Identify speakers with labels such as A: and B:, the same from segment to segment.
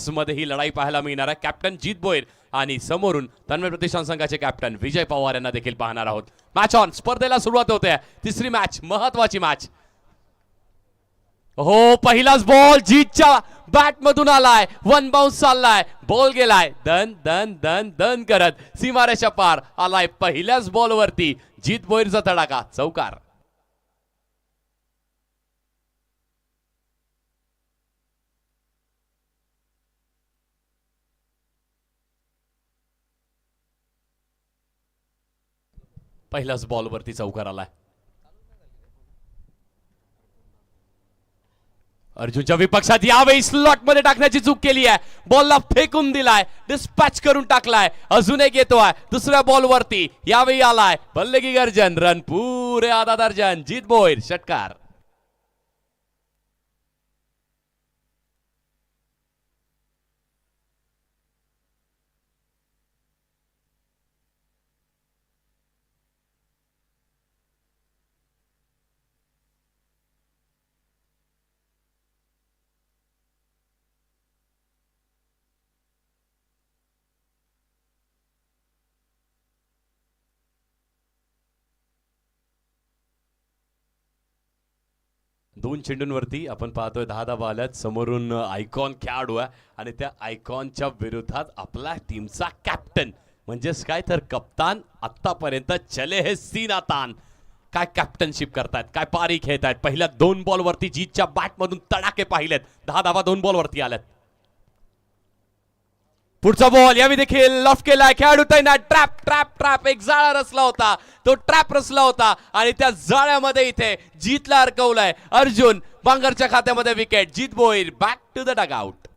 A: मध्ये ही लढाई पाहायला मिळणार आहे. कॅप्टन जीत भोईर आणि समोरून तन्मय प्रतिष्ठान संघाचे कॅप्टन विजय पवार यांना देखील पाहणार आहोत. Match on. स्पर्धेला सुरुवात होते. तिसरी मॅच, महत्वाची मॅच. हो, पहिलाच बॉल जीतच्या बॅट मधून आलाय. वन बाउन्स चाललाय, बॉल गेलाय दन दन दन दन करत सीमारेषा पार आलाय. पहिल्याच बॉल वरती जीत भोईरचा तडाखा, चौकार. पहिल्याच बॉल वरती चौकार आलाय. अर्जुनच्या विपक्षात यावेळी स्लॉट मध्ये टाकण्याची चूक केली आहे. बॉलला फेकून दिलाय, डिस्पॅच करून टाकलाय. अजून एक येतोय दुसऱ्या बॉल वरती, यावेळी आलाय. बल्लेगी गर्जन, रन पुरे आधा दर्जन. जीत भोईर, षटकार. दोन चेंडूंवरती आपण पाहतोय 10 धावा आल्यात. समोरून आयकॉन खेळाडू आहे आणि त्या आयकॉनच्या विरोधात आपला टीमचा कॅप्टन म्हणजेच काय तर कप्तान. आतापर्यंत चले हे सीना तान. काय कॅप्टनशिप करतायत, काय पारी खेळतायत. पहिल्या 2 बॉल वरती जीतच्या बॅट मधून तडाखे पाहिलेत. 10 धावा 2 बॉल वरती आल्यात. पुढचा बॉल यावेळी देखील लॉफ केलाय. खेळाडू तैनात. Trap trap trap. एक जाळा रचला होता, तो ट्रॅप रचला होता आणि त्या जाळ्यामध्ये इथे जीतला अडकवलाय. अर्जुन बांगरच्या खात्यामध्ये wicket. Jeet Bhoir back to the dugout.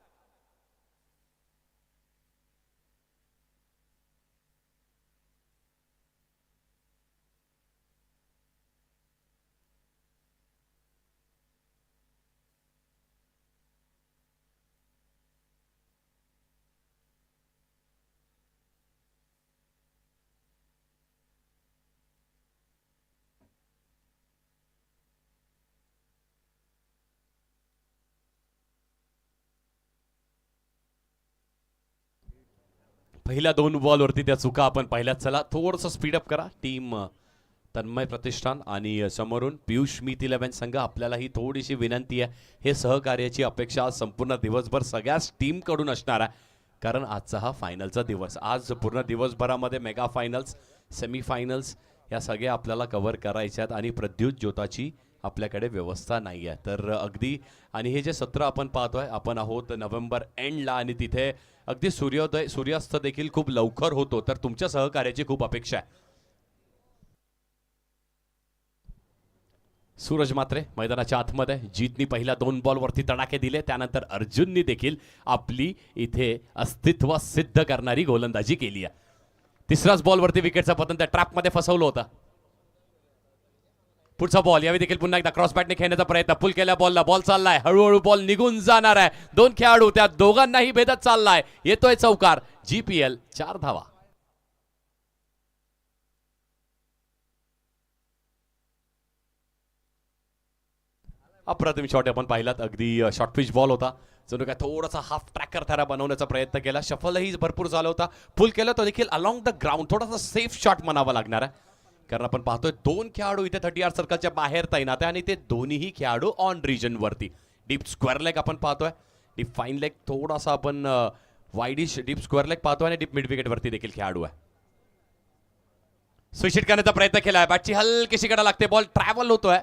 A: पहिल्या 2 बॉल वरती त्या चुका आपण पाहिल्यात. चला थोडंसं स्पीडअप करा. टीम तन्मय प्रतिष्ठान आणि समोरून पियुष मीत 11 संघ, आपल्याला ही थोडीशी विनंती आहे. हे सहकार्याची अपेक्षा आज संपूर्ण दिवसभर सगळ्याच टीम कडून असणार आहे, कारण आजचा हा फायनलचा दिवस. आज पूर्ण दिवसभरामध्ये मेगा फायनल्स, सेमीफायनल्स या सगळ्या आपल्याला कव्हर करायच्या आहेत आणि प्रद्युत ज्योताची आपल्याकडे व्यवस्था नाही आहे. तर अगदी आणि हे जे सत्र आपण पाहतोय, आपण आहोत नोव्हेंबर एंडला आणि तिथे अगदी सूर्यास्त देखील खूप लवकर होतो. तर तुमच्या सहकार्याची खूप अपेक्षा आहे. सूरज मात्रे मैदानाच्या आतमध्ये. जीतनी पहिल्या 2 बॉल वरती तडाखे दिले. त्यानंतर अर्जुननी देखील आपली इथे अस्तित्व सिद्ध करणारी गोलंदाजी केली आहे. तिसराच बॉल वरती विकेटचं पतन त्या ट्रॅप मध्ये फसवलं होतं. पुढचा बॉल यावेळी देखील पुन्हा एकदा क्रॉस बॅटने खेळण्याचा प्रयत्न. पुल केल्या बॉलला बॉल चाललाय. हळूहळू बॉल निघून जाणार आहे. 2 खेळाडू त्या दोघांनाही भेदत चाललाय. येतोय चौकार. GPL 4 धावा. अप्रतिम शॉट आपण पाहिलात. अगदी शॉर्ट पिच बॉल होता. जणू काय थोडासा हाफ ट्रॅकर थरा बनवण्याचा प्रयत्न केला. शफलही भरपूर झाला होता. पुल केला तो देखील अलॉंग द ग्राउंड. थोडासा सेफ शॉट म्हणावा लागणार आहे, कारण आपण पाहतोय 2 खेळाडू इथे 30 यार्ड सर्कलच्या बाहेर तैनात आहे आणि ते दोन्ही खेळाडू ऑन रिजन वरती. डीप स्क्वेअर लेग आपण पाहतोय. डीप फाईन लेग थोडासा आपण वाईडिश डीप स्क्वेअर लेग पाहतोय आणि डीप मिड विकेट वरती देखील खेळाडू आहे. स्विच हिट करण्याचा प्रयत्न केलाय. बॅटची हलकीशी कडा लागते. बॉल ट्रॅव्हल होतोय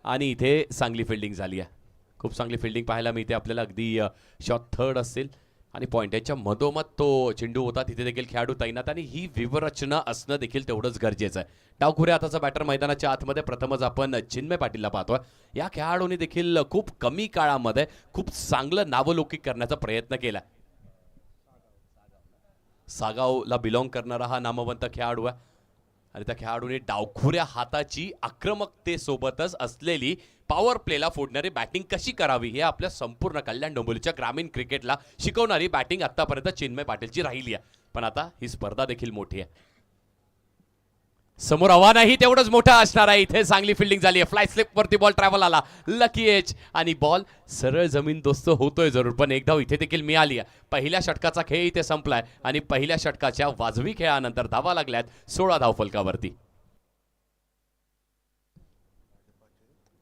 A: आणि इथे चांगली फिल्डिंग झाली आहे. खूप चांगली फिल्डिंग पाहायला मिळते आपल्याला. अगदी शॉट थर्ड असतील आणि पॉइंट याच्या मधोमध तो चेंडू होता. तिथे देखील खेळाडू तैनात आणि ही व्यूहरचना असणं देखील तेवढंच गरजेचं आहे. डावखुरे हाताचा बॅटर मैदानाच्या आतमध्ये. प्रथमच आपण चिन्मय पाटीलला पाहतोय. या खेळाडूंनी देखील खूप कमी काळामध्ये खूप चांगलं नावलौकिक करण्याचा प्रयत्न केला. सागावला बिलॉंग करणारा हा नामवंत खेळाडू आहे आणि त्या खेळाडूने डावखुऱ्या हाताची आक्रमकतेसोबतच असलेली पॉवर प्लेला फोडणारी बॅटिंग कशी करावी हे आपल्या संपूर्ण कल्याण डोंबिवलीच्या ग्रामीण क्रिकेटला शिकवणारी बॅटिंग आतापर्यंत चिन्मय पाटीलची राहिली आहे. पण आता ही स्पर्धा देखील मोठी आहे. समोर आव्हानही तेवढंच मोठं असणार आहे. इथे चांगली फिल्डिंग झाली आहे. फ्लाय स्लिप वरती बॉल ट्रॅव्हल आला, लकी एज आणि बॉल सरळ जमीन दोस्त होतोय जरूर, पण एक धाव इथे देखील मिळाली आहे. पहिल्या षटकाचा खेळ इथे संपलाय आणि पहिल्या षटकाच्या वाजवी खेळानंतर धावा लागल्यात 16 धावफलकावरती.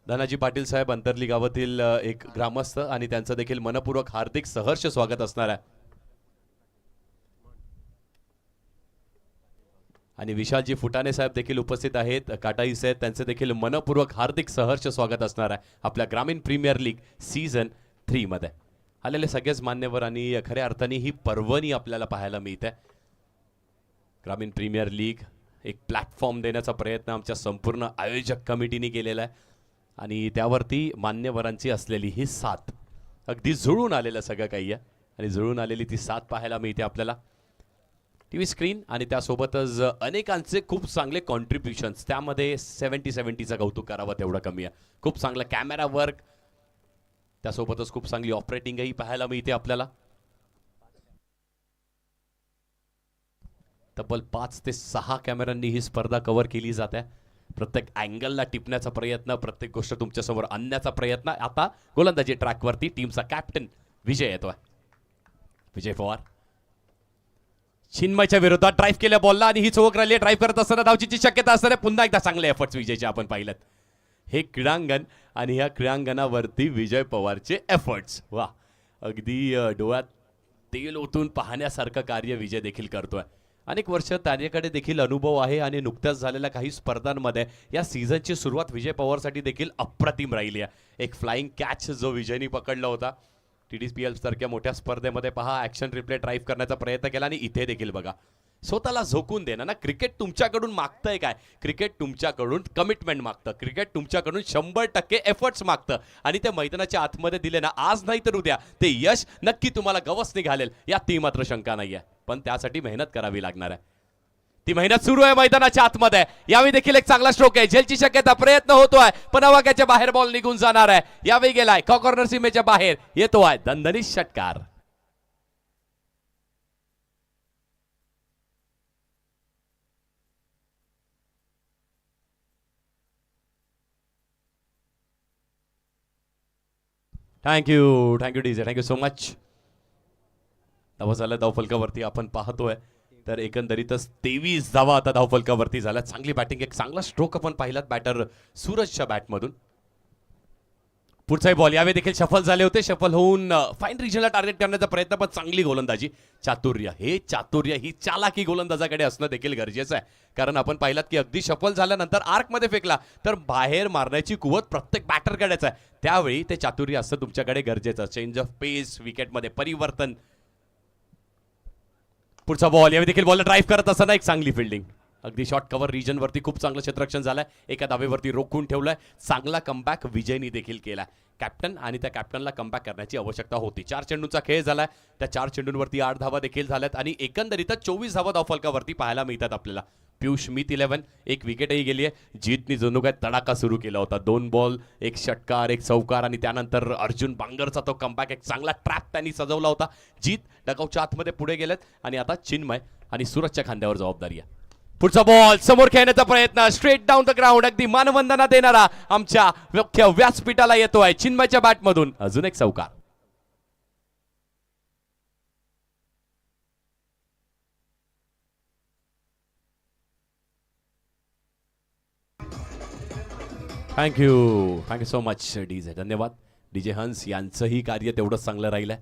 A: धनाजी पाटील साहेब अंतर्ली गावातील एक ग्रामस्थ आणि त्यांचं देखील मनपूर्वक हार्दिक सहर्ष स्वागत असणार आहे. आणि विशालजी फुटाणे साहेब देखील उपस्थित आहेत, काटाई साहेब, त्यांचे देखील मनपूर्वक हार्दिक सहर्ष स्वागत असणार आहे आपल्या ग्रामीण प्रीमियर लीग सीझन 3 मध्ये. आलेले सगळेच मान्यवर आणि खऱ्या अर्थाने ही पर्वणी आपल्याला पाहायला मिळते. ग्रामीण प्रीमियर लीग एक प्लॅटफॉर्म देण्याचा प्रयत्न आमच्या संपूर्ण आयोजक कमिटीने केलेला आहे आणि त्यावरती मान्यवरांची असलेली ही साथ अगदी जुळून आलेलं सगळं काही आहे आणि जुळून आलेली ती साथ पाहायला मिळते आपल्याला टीव्ही स्क्रीन आणि त्यासोबतच अनेकांचे खूप चांगले कॉन्ट्रीब्युशन्स. त्यामध्ये 70-70चं कौतुक करावं तेवढं कमी आहे. खूप चांगलं कॅमेरा वर्क, त्यासोबतच खूप चांगली ऑपरेटिंगही पाहायला मिळते आपल्याला. तब्बल 5 ते 6 कॅमेऱ्यांनी ही स्पर्धा कव्हर केली जाते. प्रत्येक अँगलला टिपण्याचा प्रयत्न, प्रत्येक गोष्ट तुमच्यासमोर आणण्याचा प्रयत्न. आता गोलंदाजी ट्रॅकवरती टीमचा कॅप्टन विजय येतोय. विजय पवार चिन्मयच्या विरोधात ड्राईव्ह केल्या बॉलला आणि ही चोक राहिली. ड्राईव्ह करत असताना धावचीची शक्यता असताना पुन्हा एकदा चांगले एफर्ट्स विजयचे आपण पाहिलेत. हे क्रीडांगण आणि ह्या क्रीडांगणावरती विजय पवारचे एफर्ट्स, वा, अगदी डोळ्यात तेल ओतून पाहण्यासारखं कार्य विजय देखील करतोय. अनेक वर्ष त्याच्याकडे देखील अनुभव आहे आणि नुकत्याच झालेल्या काही स्पर्धांमध्ये या सीझनची सुरुवात विजय पवारसाठी देखील अप्रतिम राहिली आहे. एक फ्लाइंग कॅच जो विजयनी पकडला होता TDPL सारख्या मोठ्या स्पर्धेमध्ये, पहा, ॲक्शन रिप्ले ड्राईव्ह करण्याचा प्रयत्न केला आणि इथे देखील बघा, स्वतःला झोकून देणं ना. क्रिकेट तुमच्याकडून मागतंय काय? क्रिकेट तुमच्याकडून कमिटमेंट मागतं, क्रिकेट तुमच्याकडून 100% एफर्ट्स मागतं आणि ते मैदानाच्या आतमध्ये दिले ना, आज नाही तर उद्या ते यश नक्की तुम्हाला गवसणी घालेल, यात ती मात्र शंका नाही आहे. पण त्यासाठी मेहनत करावी लागणार आहे. ती मेहनत सुरू आहे मैदानाच्या आतमध्ये. यावेळी देखील एक चांगला स्ट्रोक आहे, झेलची शक्यता, प्रयत्न होतोय पण अवाक्याच्या बाहेर बॉल निघून जाणार आहे. यावेळी गेलाय कॉर्नर सीमेच्या बाहेर, येतोय दणदणीत षटकार. Thank you DJ, thank you so much. धावा झाल्या धावफलकावरती आपण पाहतोय तर एकंदरीतच 23 धावा आता धावफलकावरती झाल्या. चांगली बॅटिंग, एक चांगला स्ट्रोक आपण पाहिलात बॅटर सूरजच्या बॅटमधून. पुढचाही बॉल यावेळी देखील सफल झाले होते. सफल होऊन फाईन रिजनला टार्गेट करण्याचा प्रयत्न, पण चांगली गोलंदाजी, चातुर्य, हे चातुर्य, ही चालाकी गोलंदाजाकडे असणं देखील गरजेचं आहे. कारण आपण पाहिलात की अगदी सफल झाल्यानंतर आर्कमध्ये फेकला तर बाहेर मारण्याची कुवत प्रत्येक बॅटरकडेच आहे. त्यावेळी ते चातुर्य असतं तुमच्याकडे गरजेचं. चेंज ऑफ पेस, विकेटमध्ये परिवर्तन. पुढचा बॉल यावेळी देखील बॉल ड्राईव्ह करत असताना एक चांगली फिल्डिंग, अगदी शॉर्ट कव्हर रिजनवरती खूप चांगलं क्षेत्ररक्षण झालंय. एका धावेवरती रोखून ठेवलंय. चांगला कमबॅक विजयनी देखील केला. कॅप्टन आणि त्या कॅप्टनला कमबॅक करण्याची आवश्यकता होती. 4 चेंडूंचा खेळ झालाय. त्या 4 चेंडूंवरती 8 धावा देखील झाल्यात आणि एकंदरीतच 24 धावा धावफलकावरती पाहायला मिळतात आपल्याला. पियुष मित 11, एक विकेटही गेली आहे. जीतनी जणू काय तडाखा सुरू केला होता. 2 बॉल, एक षटकार, एक चौकार आणि त्यानंतर अर्जुन बांगरचा तो कमबॅक, एक चांगला ट्रॅप त्यांनी सजवला होता. जीत डगआउटच्या आतमध्ये पुढे गेलेत आणि आता चिन्मय आणि सूरजच्या खांद्यावर जबाबदारी आहे. पुढचा बॉल समोर खेळण्याचा प्रयत्न, स्ट्रेट डाऊन द ग्राउंड, अगदी मानवंदना देणारा आमच्या मुख्य व्यासपीठाला येतोय चिन्मयच्या बॅटमधून. अजून एक चौकार. थँक्यू सो मच डीजे, धन्यवाद. डीजे हंस यांचंही कार्य तेवढंच चांगलं राहिलंय.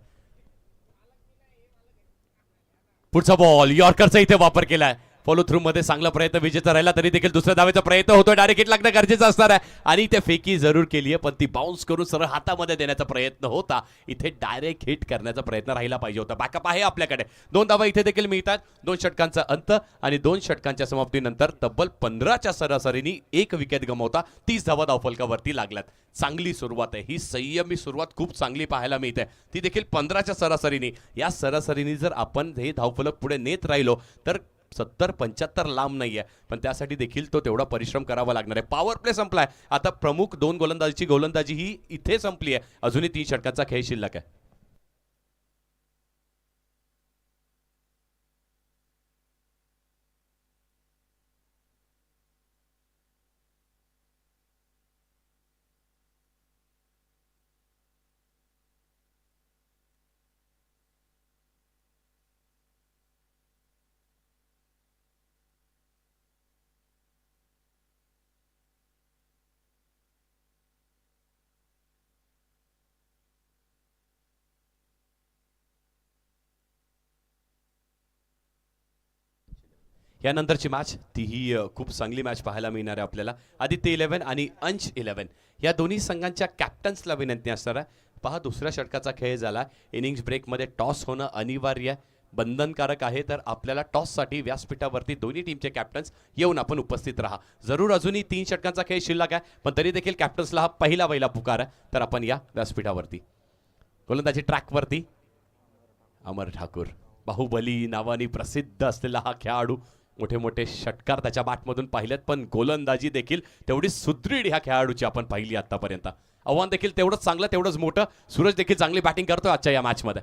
A: पुढचा बॉल यॉर्करचा इथे वापर केलाय. फॉलो थ्रू मध्ये चांगला प्रयत्न विजेचा राहिला तरी देखील दुसऱ्या धावेचा प्रयत्न होतोय. डायरेक्ट हिट लागणं गरजेचं असणार आहे आणि ते फेकी जरूर केली आहे, पण ती बाउन्स करून सरळ हातामध्ये देण्याचा प्रयत्न होता. इथे डायरेक्ट हिट करण्याचा प्रयत्न राहिला पाहिजे होता. बॅकअप आहे आपल्याकडे. 2 धावा इथे देखील मिळतात. 2 षटकांचा अंत आणि 2 षटकांच्या समाप्तीनंतर तब्बल 15च्या सरासरीने 1 विकेट गमावता 30 धावा धावफलकावरती लागल्यात. चांगली सुरुवात आहे ही, संयमी सुरुवात खूप चांगली पाहायला मिळते, ती देखील 15च्या सरासरीने. या सरासरीने जर आपण हे धावफलक पुढे नेत राहिलो तर 70-75 लांब नाहीये, पण त्यासाठी देखील तो तेवढा परिश्रम करावा लागणार आहे. पॉवर प्ले संपलाय. आता प्रमुख 2 गोलंदाजीची गोलंदाजी ही इथे संपली आहे. अजूनही 3 षटकांचा खेळ शिल्लक आहे. यानंतरची मॅच तीही खूप चांगली मॅच पाहायला मिळणार आहे आपल्याला. आदित्य 11 आणि अंश 11 या दोन्ही संघांच्या कॅप्टन्सला विनंती असणार आहे. पहा, दुसऱ्या षटकाचा खेळ झाला. इनिंग्स ब्रेकमध्ये टॉस होणं अनिवार्य बंधनकारक आहे. तर आपल्याला टॉससाठी व्यासपीठावरती दोन्ही टीमचे कॅप्टन्स येऊन आपण उपस्थित राहा. जरूर अजूनही 3 षटकांचा खेळ शिल्लक आहे, पण तरी देखील कॅप्टन्सला हा पहिला पुकार आहे. तर आपण या व्यासपीठावरती. गोलंदाजी ट्रॅकवरती अमर ठाकूर, बाहुबली नावाने प्रसिद्ध असलेला हा खेळाडू. मोठे मोठे षटकार त्याच्या बॅटमधून पाहिलेत, पण गोलंदाजी देखील तेवढी सुदृढ ह्या खेळाडूची आपण पाहिली आतापर्यंत. आव्हान देखील तेवढंच चांगलं, तेवढंच मोठं. सूरज देखील चांगली बॅटिंग करतोय आजच्या या मॅचमध्ये.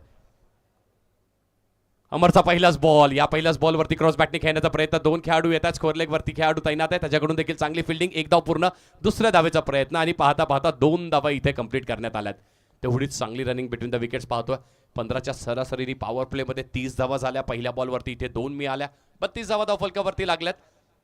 A: अमरचा पहिलाच बॉल, या पहिल्याच बॉलवरती क्रॉस बॅटने खेळण्याचा प्रयत्न. 2 खेळाडू येतात, स्कोअर लेगवरती खेळाडू तैनात आहे, त्याच्याकडून देखील चांगली फिल्डिंग. 1 धाव पूर्ण, दुसऱ्या धावेचा प्रयत्न आणि पाहता पाहता 2 धावा इथे कंप्लीट करण्यात आल्यात. तेवढीच चांगली रनिंग बिटवीन द विकेट्स पाहतोय. 15च्या सरासरीने पॉवर प्लेमध्ये 30 धावा झाल्या. पहिल्या बॉलवरती इथे 2 मिळाल्या. 32 धावा धावफलकावरती लागल्यात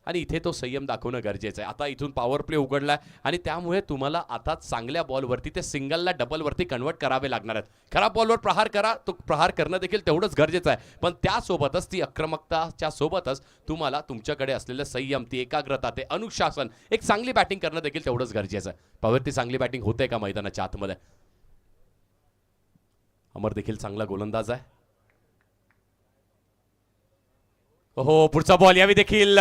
A: आणि इथे तो संयम दाखवणं गरजेचं आहे. आता इथून पॉवर प्ले उघडलाय आणि त्यामुळे तुम्हाला आता चांगल्या बॉलवरती ते सिंगलला डबलवरती कन्वर्ट करावे लागणार आहेत. खराब बॉलवर प्रहार करा, तो प्रहार करणं देखील तेवढंच गरजेचं आहे, पण त्यासोबतच ती आक्रमकताच्या सोबतच तुम्हाला तुमच्याकडे असलेलं संयम, ती एकाग्रता, ते अनुशासन, एक चांगली बॅटिंग करणं देखील तेवढंच गरजेचं आहे. पॉवरती चांगली बॅटिंग होते का मैदानाच्या आतमध्ये? अमर देखील चांगला गोलंदाज आहे. हो, पुढचा बॉल यावी देखील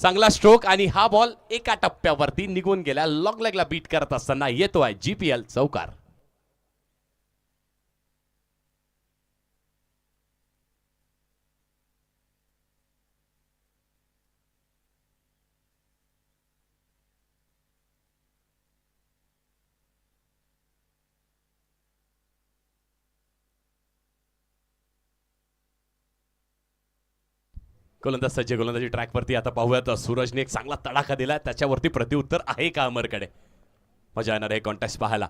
A: चांगला स्ट्रोक आणि हा बॉल एका टप्प्यावरती निघून गेला. लॉंग लेगला बीट करत असताना येतो आहे GPL चौकार. गोलंदाज सज्ज, गोलंदाजी ट्रॅकवरती. आता पाहूयात, सूरजने एक चांगला तडाखा दिला, त्याच्यावरती प्रत्युत्तर आहे का अमरकडे? मजा येणार आहे कॉन्टेस्ट पाहायला.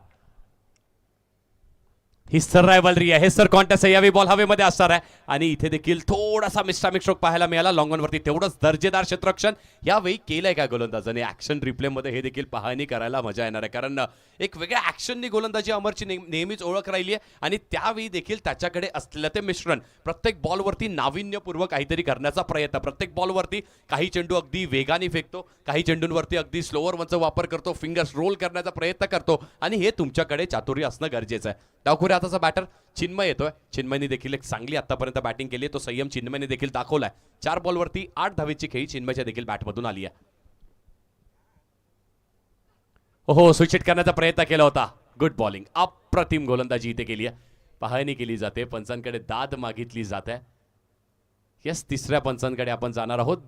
A: ही सर रायव्हलरी आहे, हे सर कॉन्टेस्ट आहे. यावेळी बॉल हवेमध्ये असणार आहे आणि इथे देखील थोडासा मिस्टामिक स्ट्रोक पाहायला मिळाला. लॉंग ऑन वरती तेवढंच दर्जेदार क्षेत्ररक्षण यावेळी केलंय का गोलंदाजाने? ऍक्शन रिप्लेमध्ये हे देखील पाहणी करायला मजा येणार आहे, कारण एक वेगळ्या ऍक्शननी गोलंदाजी अमरची नेहमीच ओळख राहिली आहे आणि त्यावेळी देखील त्याच्याकडे असलेलं ते मिश्रण, प्रत्येक बॉलवरती नाविन्यपूर्व काहीतरी करण्याचा प्रयत्न. प्रत्येक बॉलवरती काही चेंडू अगदी वेगाने फेकतो, काही चेंडूंवरती अगदी स्लोअर वनचा वापर करतो, फिंगर्स रोल करण्याचा प्रयत्न करतो आणि हे तुमच्याकडे चातुर्य असणं गरजेचं आहे. डावखुऱ्या हाताचा बॅटर चिन्मय येतोय. चिन्मयने देखील एक चांगली आतापर्यंत बॅटिंग केली, तो संयम चिन्मयने देखील दाखवलाय. 4 बॉलवरती 8 धावेची खेळी चिन्मयच्या देखील बॅटमधून आली आहे. हो, स्विच हिट करण्याचा प्रयत्न केला होता. गुड बॉलिंग, अप्रतिम गोलंदाजी इथे केली आहे. पाहणी केली जाते, पंचांकडे दाद मागितली जाते. येस, तिसऱ्या पंचांकडे आपण जाणार आहोत.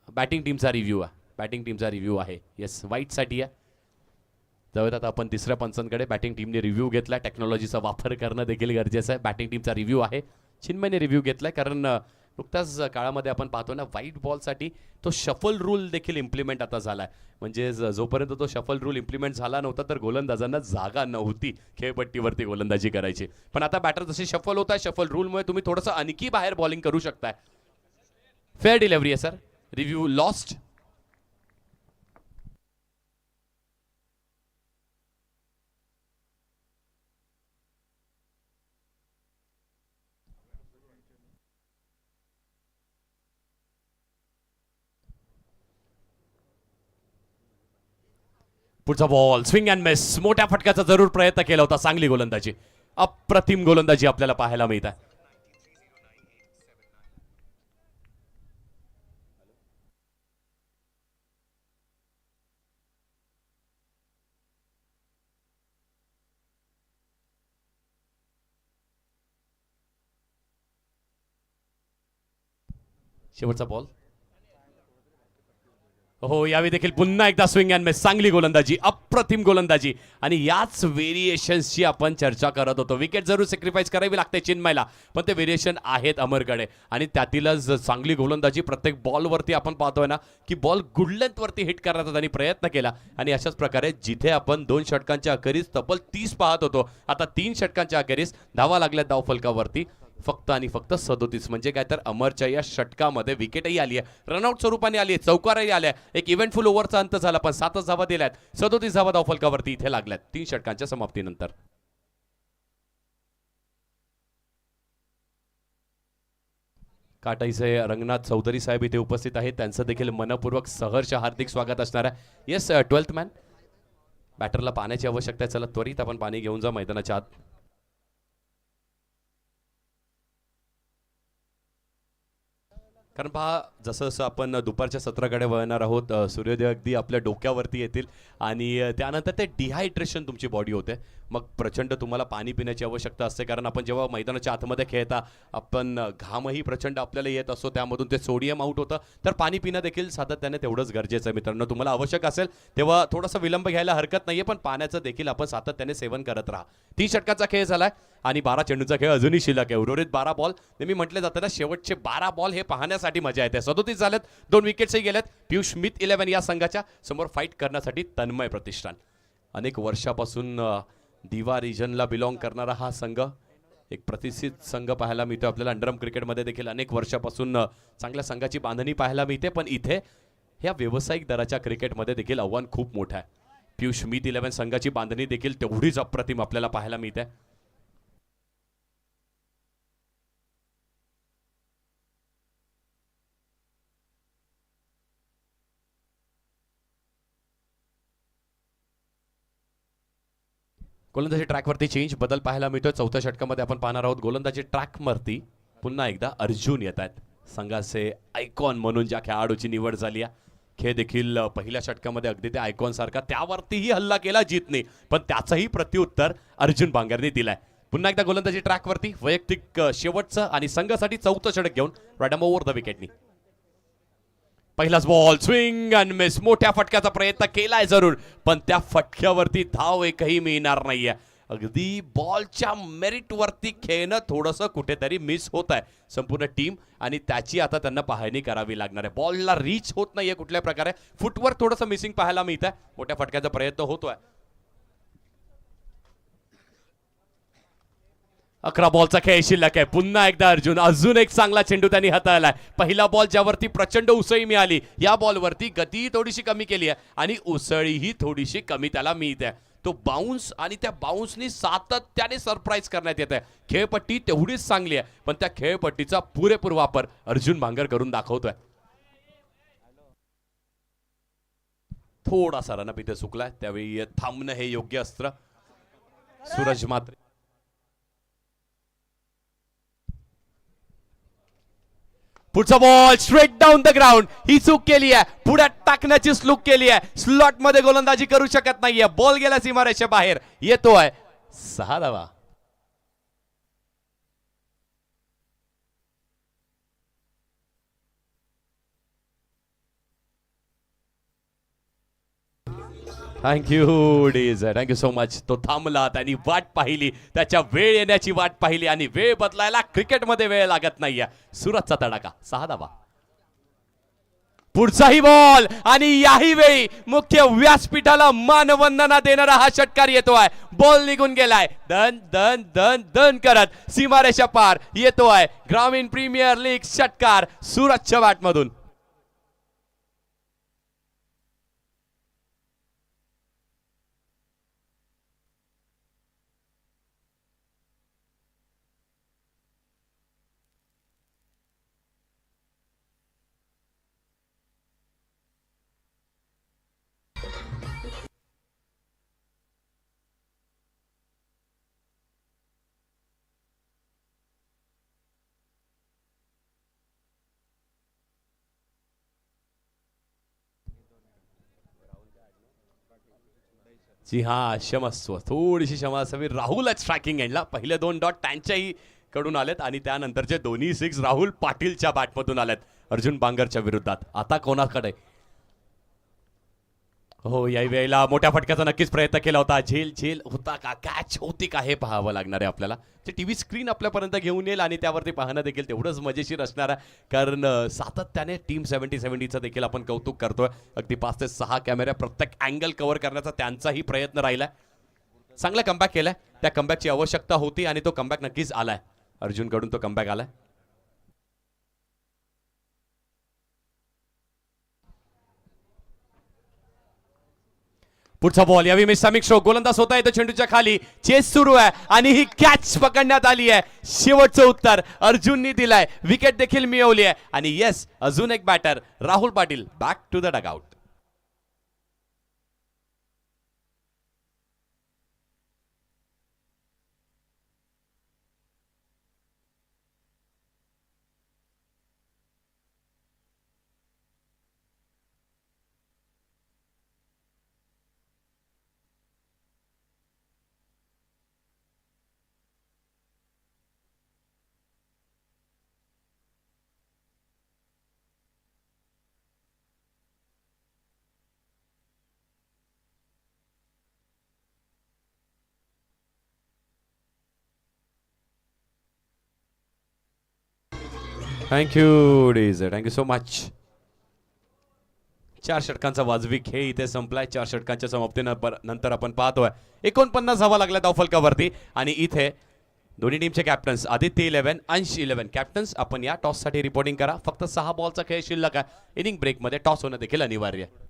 A: बॅटिंग टीमचा रिव्ह्यू आहे, बॅटिंग टीमचा रिव्ह्यू आहे. येस, वाईटसाठी आहे. जाऊयात आता आपण तिसऱ्या पंचांकडे. बॅटिंग टीमने रिव्ह्यू घेतला, टेक्नॉलॉजीचा वापर करणं देखील गरजेचं आहे. बॅटिंग टीमचा रिव्ह्यू आहे, चिन्मयने रिव्ह्यू घेतलाय, कारण नुकत्याच काळामध्ये आपण पाहतो ना, व्हाईट बॉलसाठी तो शफल रूल देखील इम्प्लिमेंट आता झालाय. म्हणजे जोपर्यंत तो शफल रूल इम्प्लिमेंट झाला नव्हता तर गोलंदाजांना जागा नव्हती खेळपट्टीवरती गोलंदाजी करायची. पण आता बॅटर जसे शफल होत आहे, शफल रूलमुळे तुम्ही थोडंसं आणखी बाहेर बॉलिंग करू शकताय. फेअर डिलिव्हरी आहे सर, रिव्ह्यू लॉस्ट. पुढचा बॉल स्विंग अँड मिस, मोठ्या फटक्याचा जरूर प्रयत्न केला होता. चांगली गोलंदाजी, अप्रतिम गोलंदाजी आपल्याला पाहायला मिळत आहे. शेवटचा बॉल. हो, यावेळी देखील पुन्हा एकदा स्विंग अँड मिस, चांगली गोलंदाजी, अप्रतिम गोलंदाजी. आणि याच व्हेरिएशन्सची आपण चर्चा करत होतो. विकेट जरूर सॅक्रिफाईस करावी लागते चिन्मयला, पण ते व्हेरिएशन आहेत अमरकडे आणि त्यातीलच चांगली गोलंदाजी. प्रत्येक बॉलवरती आपण पाहतोय ना की बॉल गुड लेंथवरती हिट करण्याचा त्यांनी प्रयत्न केला आणि अशाच प्रकारे जिथे आपण 2 षटकांच्या अखेरीस तब्बल 30 पाहत होतो, आता 3 षटकांच्या अखेरीस धावा लागल्या धावफलकावरती फक्त आणि फक्त 37. म्हणजे काय तर अमरच्या या षटकामध्ये विकेटही आली आहे, रनआउट स्वरूपाने आली आहे, चौकारही आल्या. एक इव्हेंटफुल ओव्हरचा अंत झाला, पण 7च धावा दिल्यात. 37 धावा धावफलकावरती इथे लागल्यात 3 षटकांच्या समाप्तीनंतर. काटाईचे रंगनाथ चौधरी साहेब इथे उपस्थित आहेत, त्यांचं देखील मनपूर्वक सहर्ष हार्दिक स्वागत असणार आहे. येस 12th मॅन, बॅटरला पाण्याची आवश्यकता आहे. चला त्वरित आपण पाणी घेऊन जा मैदानाच्या आत. कारण पहा, जसं जसं आपण दुपारच्या सत्राकडे वळणार आहोत, सूर्योदय अगदी आपल्या डोक्यावरती येतील आणि त्यानंतर ते डिहायड्रेशन तुमची बॉडी होते. मग प्रचंड तुम्हाला पाणी पिण्याची आवश्यकता असते, कारण आपण जेव्हा मैदानाच्या आतमध्ये खेळता आपण घामही प्रचंड आपल्याला येत असतो, त्यामधून ते सोडियम आउट होतं. तर पाणी पिणं देखील सातत्याने तेवढंच गरजेचं आहे मित्रांनो. तुम्हाला आवश्यक असेल तेव्हा थोडासा विलंब घ्यायला हरकत नाहीये, पण पाण्याचं देखील आपण सातत्याने सेवन करत राहा. 30 षटकाचा खेळ झालाय आणि 12 चेंडूचा खेळ अजूनही शिल्लक आहे. उर्वरित 12 बॉल, नेहमी म्हटले जातं ना, शेवटचे 12 बॉल हे पाहण्यासाठी मजा येते. 37 झालेत, 2 विकेट्सही गेलेत. पियुष स्मिथ 11 या संघाच्या समोर फाईट करण्यासाठी तन्मय प्रतिष्ठान. अनेक वर्षापासून दिवा रिजनला बिलॉंग करणारा हा संघ, एक प्रतिष्ठित संघ पाहायला मिळतो आपल्याला. अंडरआर्म क्रिकेटमध्ये देखील अनेक वर्षापासून चांगल्या संघाची बांधणी पाहायला मिळते, पण इथे ह्या व्यावसायिक दराच्या क्रिकेटमध्ये देखील आव्हान खूप मोठं आहे. पियुष स्मिथ 11 संघाची बांधणी देखील तेवढीच अप्रतिम आपल्याला पाहायला मिळते. गोलंदाजी ट्रॅकवरती चेंज बदल पाहायला मिळतोय. 4थ्या षटकामध्ये आपण पाहणार आहोत गोलंदाजी ट्रॅकवरती पुन्हा एकदा अर्जुन येत आहेत. संघाचे आयकॉन म्हणून ज्या खेळाडूची निवड झाली आहे, खेळ देखील पहिल्या षटकामध्ये अगदी त्या आयकॉन सारखा त्यावरतीही हल्ला केला जीतने, पण त्याचंही प्रत्युत्तर अर्जुन बांगरने दिलाय. पुन्हा एकदा गोलंदाजी ट्रॅकवरती वैयक्तिक शेवटचं आणि संघासाठी 4थं षटक घेऊन रॅडम ओव्हर द विकेटनी. पहिलाच बॉल, स्विंग अँड मिस. मोठ्या फटक्याचा प्रयत्न केलाय जरूर, पण त्या फटक्यावरती धाव एकही मिळणार नाहीये. अगदी बॉलच्या मेरिट वरती खेळणं थोडंसं कुठेतरी मिस होत आहे संपूर्ण टीम, आणि त्याची आता त्यांना पाहणी करावी लागणार आहे. बॉलला रीच होत नाहीये कुठल्या प्रकारे, फुटवर थोडंसं मिसिंग पाहायला मिळत आहे. मोठ्या फटक्याचा प्रयत्न होतोय. 11 बॉलचा खेळ शिल्लक आहे. पुन्हा एकदा अर्जुन, अजून एक चांगला चेंडू त्यांनी हाताळलाय. पहिला बॉल ज्यावरती प्रचंड उसळी मिळाली, या बॉलवरती गती थोडीशी कमी केली आहे आणि उसळीही थोडीशी कमी त्याला मिळते. तो बाउन्स आणि त्या बाउन्सनी सातत्याने सरप्राईज करण्यात येत आहे. खेळपट्टी तेवढीच चांगली आहे, पण त्या खेळपट्टीचा पुरेपूर वापर अर्जुन भांगर करून दाखवतोय. थोडासा रनअप इथे चुकलाय, त्यावेळी थांबणं हे योग्य अस्त्र. सूरज मात्रे पुढचा ball straight down the ground. ही चूक केली आहे, पुढे टाकण्याची स्लूक केली आहे. स्लॉट मध्ये गोलंदाजी करू शकत नाहीये. बॉल गेला सीमारेषेच्या बाहेर, येतोय 6 धावा. Thank you DJ, thank you so much. तो थांबला, त्यांनी वाट पाहिली, त्याच्या वेळ येण्याची वाट पाहिली, आणि वेळ बदलायला क्रिकेटमध्ये वेळ लागत नाहीये. सुरतचा तडाखा, 6 धावा. पुढचाही बॉल, आणि याही वेळी मुख्य व्यासपीठाला मानवंदना देणारा हा षटकार येतोय. बॉल निघून गेलाय, दन दन दन दन करत सीमारेषा पार येतोय. ग्रामीण प्रीमियर लीग षटकार सुरतच्या बॅटमधून. जी हा, क्षमस्व, थोडीशी क्षमा असावी. राहुलच ट्रॅकिंग एंडला. पहिले 2 डॉट त्यांच्याही कडून आलेत आणि त्यानंतरचे दोन्ही 6 राहुल पाटीलच्या बॅटमधून आलेत अर्जुन बांगरच्या विरोधात. आता कोणाकडे? हो, याही वेळेला मोठ्या फटक्याचा नक्कीच प्रयत्न केला होता. झेल झेल होता का, कॅच होती का, हे पाहावं लागणार आहे आपल्याला. ते टीव्ही स्क्रीन आपल्यापर्यंत घेऊन येईल आणि त्यावरती पाहणं देखील तेवढंच मजेशीर असणार आहे, कारण सातत्याने टीम 70-70चं देखील आपण कौतुक करतोय. अगदी 5 ते 6 कॅमेऱ्या प्रत्येक अँगल कव्हर करण्याचा त्यांचाही प्रयत्न राहिलाय. चांगला कमबॅक केलाय, त्या कमबॅकची आवश्यकता होती आणि तो कमबॅक नक्कीच आलाय. अर्जुनकडून तो कमबॅक आलाय. पुढचा बॉल यावी मिस समीक शो गोलंदाज होता येतो चेंडूच्या खाली चेस सुरू आहे आणि ही कॅच पकडण्यात आली आहे. शेवटचं उत्तर अर्जुननी दिलाय. विकेट देखील मिळवली आहे आणि येस अजून एक batter Rahul Patil back to the dugout. Thank you DJ, thank you so much. 4 षटकांचा वाजवी खेळ इथे संपलाय. 4 षटकांच्या समाप्तीनंतर आपण पाहतोय 49 धावा लागल्या धावफलकावरती आणि इथे दोन्ही टीमचे कॅप्टन्स आदित्य 11 अंश 11 कॅप्टन्स आपण या टॉस साठी रिपोर्टिंग करा. फक्त 6 बॉलचा खेळ शिल्लक आहे. इनिंग ब्रेक मध्ये टॉस होणं देखील अनिवार्य आहे.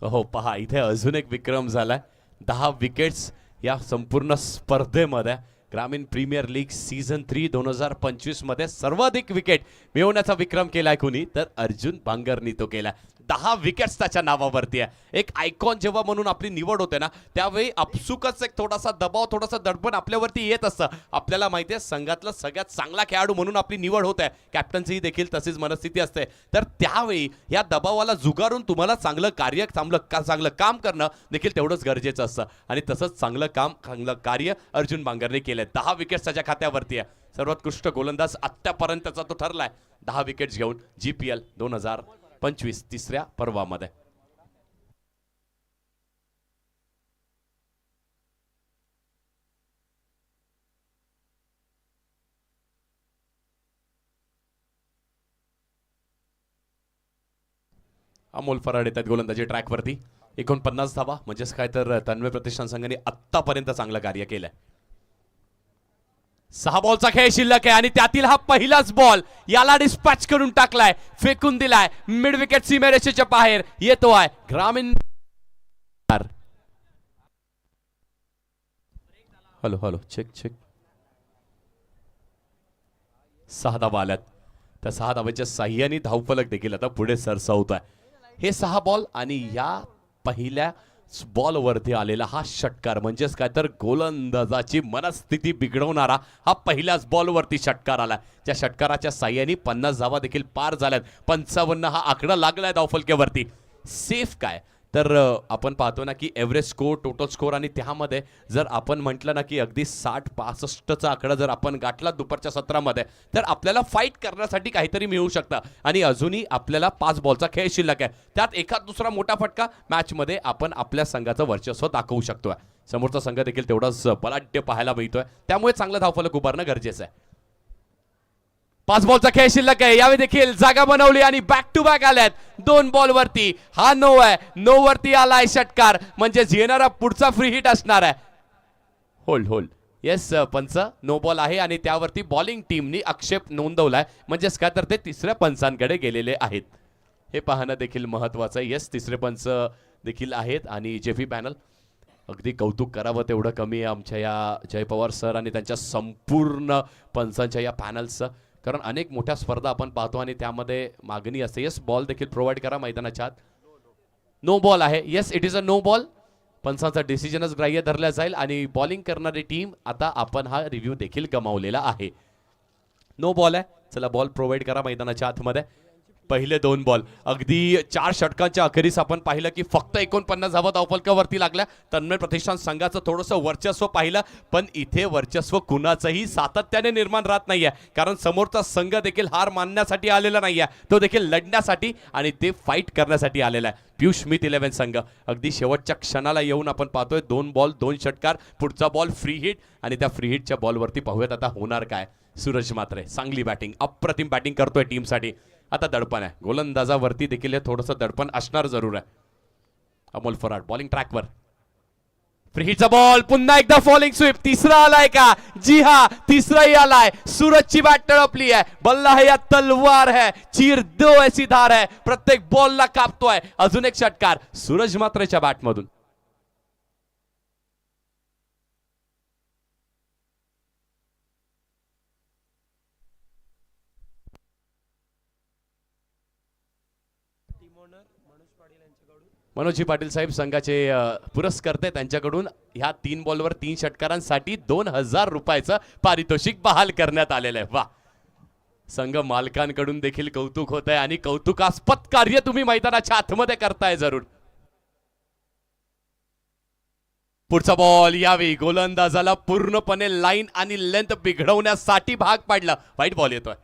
A: हो पहा इथे अजून एक विक्रम झालाय. 10 विकेट्स या संपूर्ण स्पर्धेमध्ये. ग्रामीण प्रीमियर लीग सीझन 3 2025 मध्ये सर्वाधिक विकेट मिळवण्याचा विक्रम केलाय कुणी तर अर्जुन बांगरनी तो केला. 10 विकेट्स त्याच्या नावावरती आहे. एक आयकॉन जेव्हा म्हणून आपली निवड होते ना त्यावेळी आपसुकच एक थोडासा दबाव थोडासा दडपण आपल्यावरती येत असतं. आपल्याला माहिती आहे संघातला सगळ्यात चांगला खेळाडू म्हणून आपली निवड होत आहे. कॅप्टन्सीही देखील तशीच मनस्थिती असते. तर त्यावेळी या दबावाला जुगारून तुम्हाला चांगलं कार्य चांगलं काम करणं देखील तेवढंच गरजेचं असतं आणि तसंच चांगलं कार्य अर्जुन बांगरने केलंय. 10 विकेट्स त्याच्या खात्यावरती आहे. सर्वोत्कृष्ट गोलंदाज आत्तापर्यंतचा तो ठरलाय 10 विकेट्स घेऊन GPL 2025 तिसऱ्या पर्वामध्ये. अमोल फराड येतात गोलंदाजी ट्रॅकवरती. 49 धावा म्हणजेच काय तर तन्मय प्रतिष्ठान संघाने आत्तापर्यंत चांगलं कार्य केलंय. 6 बॉलचा खेळ शिल्लक आहे आणि त्यातील हा पहिलाच बॉल याला डिस्पॅच करून टाकलाय. फेकून दिलाय मिड विकेट सीमारेषेच्या बाहेर. येतो आहे ग्रामीण. Hello hello check check. 6 धावा आल्यात. त्या 6 धावाच्या साह्याने धावफलक देखील आता पुढे सरसावत आहे. हे 6 बॉल आणि या पहिल्या बॉल वरती आलेला हा षटकार म्हणजेच काय तर गोलंदाजाची मनस्थिती बिघडवणारा हा पहिल्याच बॉल वरती षटकार आला. त्या षटकाराच्या साह्याने 50 धावा देखील पार झाल्यात. 55 हा आकडा लागलाय धावफलक्यावरती. सेफ काय तर आपण पाहतो ना की एव्हरेज स्कोर टोटल स्कोर आणि त्यामध्ये जर आपण म्हटलं ना की अगदी 60-65चा आकडा जर आपण गाठला दुपारच्या सत्रामध्ये तर आपल्याला फाईट करण्यासाठी काहीतरी मिळू शकतं आणि अजूनही आपल्याला 5 बॉलचा खेळ शिल्लक आहे. त्यात एखाद दुसरा मोठा फटका मॅचमध्ये आपण आपल्या संघाचं वर्चस्व दाखवू शकतोय. समोरचा संघ देखील तेवढाच बलाढ्य पाहायला मिळतोय. त्यामुळे चांगलं धावफलक उभारणं गरजेचं आहे. 5 बॉलचा खेळ शिल्लक आहे. यावेळी देखील जागा बनवली आणि बॅक टू बॅक आल्यात 2 बॉल वरती. हा नो आहे. नो वरती आलाय षटकार म्हणजे येणारा पुढचा फ्री हिट असणार आहे. होल्ड होल्ड येस पंच नो बॉल आहे आणि त्यावरती बॉलिंग टीमनी आक्षेप नोंदवलाय म्हणजेच काय तर ते तिसऱ्या पंचांकडे गेलेले आहेत. हे पाहणं देखील महत्वाचं आहे. येस तिसरे पंच देखील आहेत आणि जेफी पॅनल अगदी कौतुक करावं तेवढं कमी आहे आमच्या या जय पवार सर आणि त्यांच्या संपूर्ण पंचांच्या या पॅनल्सचं. कारण अनेक मोठ्या स्पर्धा आपण पाहतो आणि त्यामध्ये मागणी असते. येस बॉल देखील प्रोव्हाइड करा मैदानाच्या आत. नो बॉल आहे. Yes it is a no ball. पंचांचा डिसिजनच ग्राह्य धरला जाईल आणि बॉलिंग करणारी टीम आता आपण हा रिव्ह्यू देखील गमावलेला आहे. नो बॉल आहे. चला बॉल प्रोव्हाइड करा मैदानाच्या आतमध्ये. पहिले 2 बॉल अगदी 4 षटकांच्या अखेरीस आपण पाहिलं की फक्त 49 धावा धावफलकावरती लागल्या. तन्मय प्रतिष्ठान संघाचं थोडंसं वर्चस्व पाहिलं पण इथे वर्चस्व कुणाचंही सातत्याने निर्माण राहत नाहीये कारण समोरचा संघ देखील हार मानण्यासाठी आलेला नाहीये. तो देखील लढण्यासाठी आणि ते फाईट करण्यासाठी आलेला आहे. पियुष स्मिथ 11 संघ अगदी शेवटच्या क्षणाला येऊन आपण पाहतोय 2 बॉल 2 षटकार. पुढचा बॉल फ्री हिट आणि त्या फ्री हिटच्या बॉलवरती पाहूयात आता होणार काय. सूरज मात्रे चांगली बॅटिंग अप्रतिम बॅटिंग करतोय टीमसाठी. आता दडपण आहे गोलंदाजावरती देखील हे थोडंसं दडपण असणार जरूर आहे. अमोल फराड बॉलिंग ट्रॅकवर. फ्रीचा बॉल पुन्हा एकदा फॉलिंग स्वीप. तिसरा आलाय का? जी हा, तिसराही आलाय. सूरजची बॅट तळपली आहे. बल्ला है या तलवार है, चीर दो ऐसी धार है. प्रत्येक बॉलला कापतोय. अजून एक षटकार सूरज मात्रेच्या बॅटमधून. मनोजी पाटील साहेब संघाचे पुरस्कर्ते, त्यांच्याकडून ह्या 3 बॉलवर 3 षटकारांसाठी 2000 रुपयाचं पारितोषिक बहाल करण्यात आलेलं आहे. वा, संघ मालकांकडून देखील कौतुक होत आहे आणि कौतुकास्पद कार्य तुम्ही मैदानाच्या आतमध्ये करताय जरूर. पुढचा बॉल यावेळी गोलंदाजाला पूर्णपणे लाईन आणि लेंथ बिघडवण्यासाठी भाग पाडला. वाईट बॉल येतोय.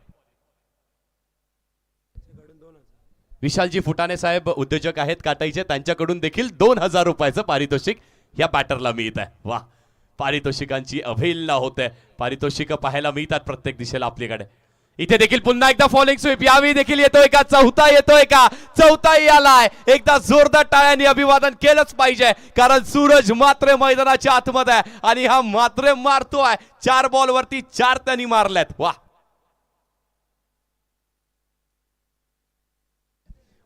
A: विशालजी फुटाणे साहेब उद्योजक आहेत काटाईचे, त्यांच्याकडून देखील 2000 रुपयाचं पारितोषिक या बॅटरला मिळत आहे. वा, पारितोषिकांची अवहेलना होते. पारितोषिक पाहायला मिळतात प्रत्येक दिशेला आपल्याकडे. इथे देखील पुन्हा एकदा फॉलिंग स्वीप. यावेळी देखील येतोय का? चौथा येतोय का? चौथाही आलाय. एकदा जोरदार टाळ्यांनी अभिवादन केलंच पाहिजे, कारण सूरज मात्रे मैदानाच्या आतमध्ये आहे आणि हा मात्रे मारतोय. 4 बॉलवरती 4 त्यांनी मारल्यात. वा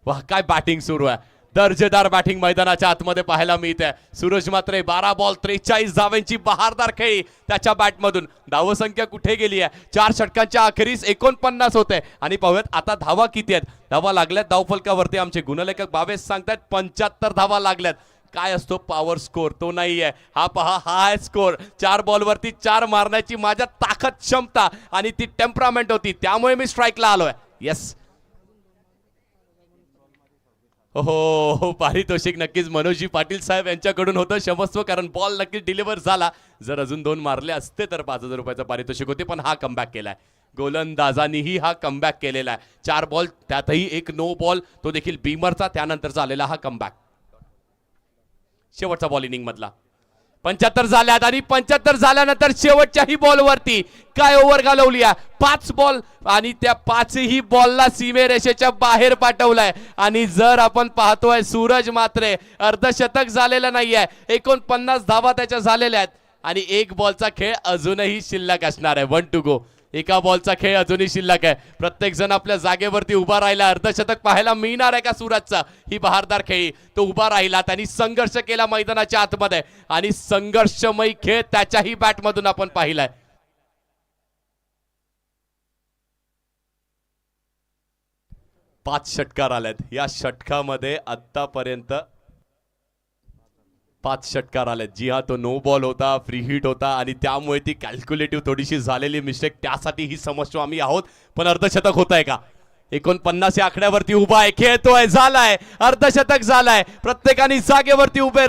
A: वाह, काय बॅटिंग सुरू आहे. दर्जेदार बॅटिंग मैदानाच्या आतमध्ये पाहायला मिळते. सूरज मात्रे 12 बॉल 43 धावांची बहारदार खेळी त्याच्या बॅटमधून. धावसंख्या कुठे गेली आहे? 4 षटकांच्या अखेरीस 49 होते. आणि पाहूयात आता धावा किती आहेत. धावा लागल्यात धावफलकावरती आमचे गुणलेखक भावेश सांगतात 75 धावा लागल्यात. काय असतो पॉवर स्कोर? तो नाहीये. हा पहा, हा आहे स्कोर. 4 बॉलवरती 4 मारण्याची माझ्या ताकद, क्षमता आणि ती टेम्परामेंट होती, त्यामुळे मी स्ट्राईकला आलोय. येस. हो, पारितोषिक नक्कीच मनोजी पाटील साहेब यांच्याकडून होतं. क्षमस्व, कारण बॉल नक्कीच डिलिव्हर झाला. जर अजून 2 मारले असते तर 5000 रुपयाचं पारितोषिक होते, पण हा कमबॅक केलाय. गोलंदाजांनीही हा कमबॅक केलेला आहे. 4 बॉल त्यातही एक नो बॉल, तो देखील बीमरचा. त्यानंतर झालेला हा कमबॅक. शेवटचा बॉल इनिंग मधला. 75 झाल्यात आणि 75 झाल्यानंतर शेवटच्याही बॉलवरती काय ओव्हर घालवली आहे. 5 बॉल आणि त्या 5ही बॉलला सीमेरेषेच्या बाहेर पाठवलाय. आणि जर आपण पाहतोय सूरज मात्रे अर्धशतक झालेलं नाहीये. 49 धावा त्याच्या झालेल्या आहेत आणि 1 बॉलचा खेळ अजूनही शिल्लक असणार आहे. 1 टू गो. एका बॉलचा खेळ अजूनही शिल्लक आहे. प्रत्येक जण आपल्या जागेवरती उभा राहिला. अर्धशतक पाहायला मिळणार आहे का सूरजचा? ही बहारदार खेळी. तो उभा राहिला, त्यांनी संघर्ष केला मैदानाच्या आतमध्ये आणि संघर्षमय खेळ त्याच्याही बॅटमधून आपण पाहिलाय. पाच षटकार आलेत. या षटकामध्ये आतापर्यंत 5 षटकार आलेत. जी हा, तो नो बॉल होता, फ्री हिट होता आणि त्यामुळे ती कॅल्क्युलेटिव्ह थोडीशी झालेली मिस्टेक, त्यासाठी ही समजतो आम्ही आहोत. पण अर्धशतक होत आहे का? 49 या आकड्यावरती उभा आहे, खेळतोय, झालाय, अर्धशतक झालाय. प्रत्येकाने जागेवरती उभे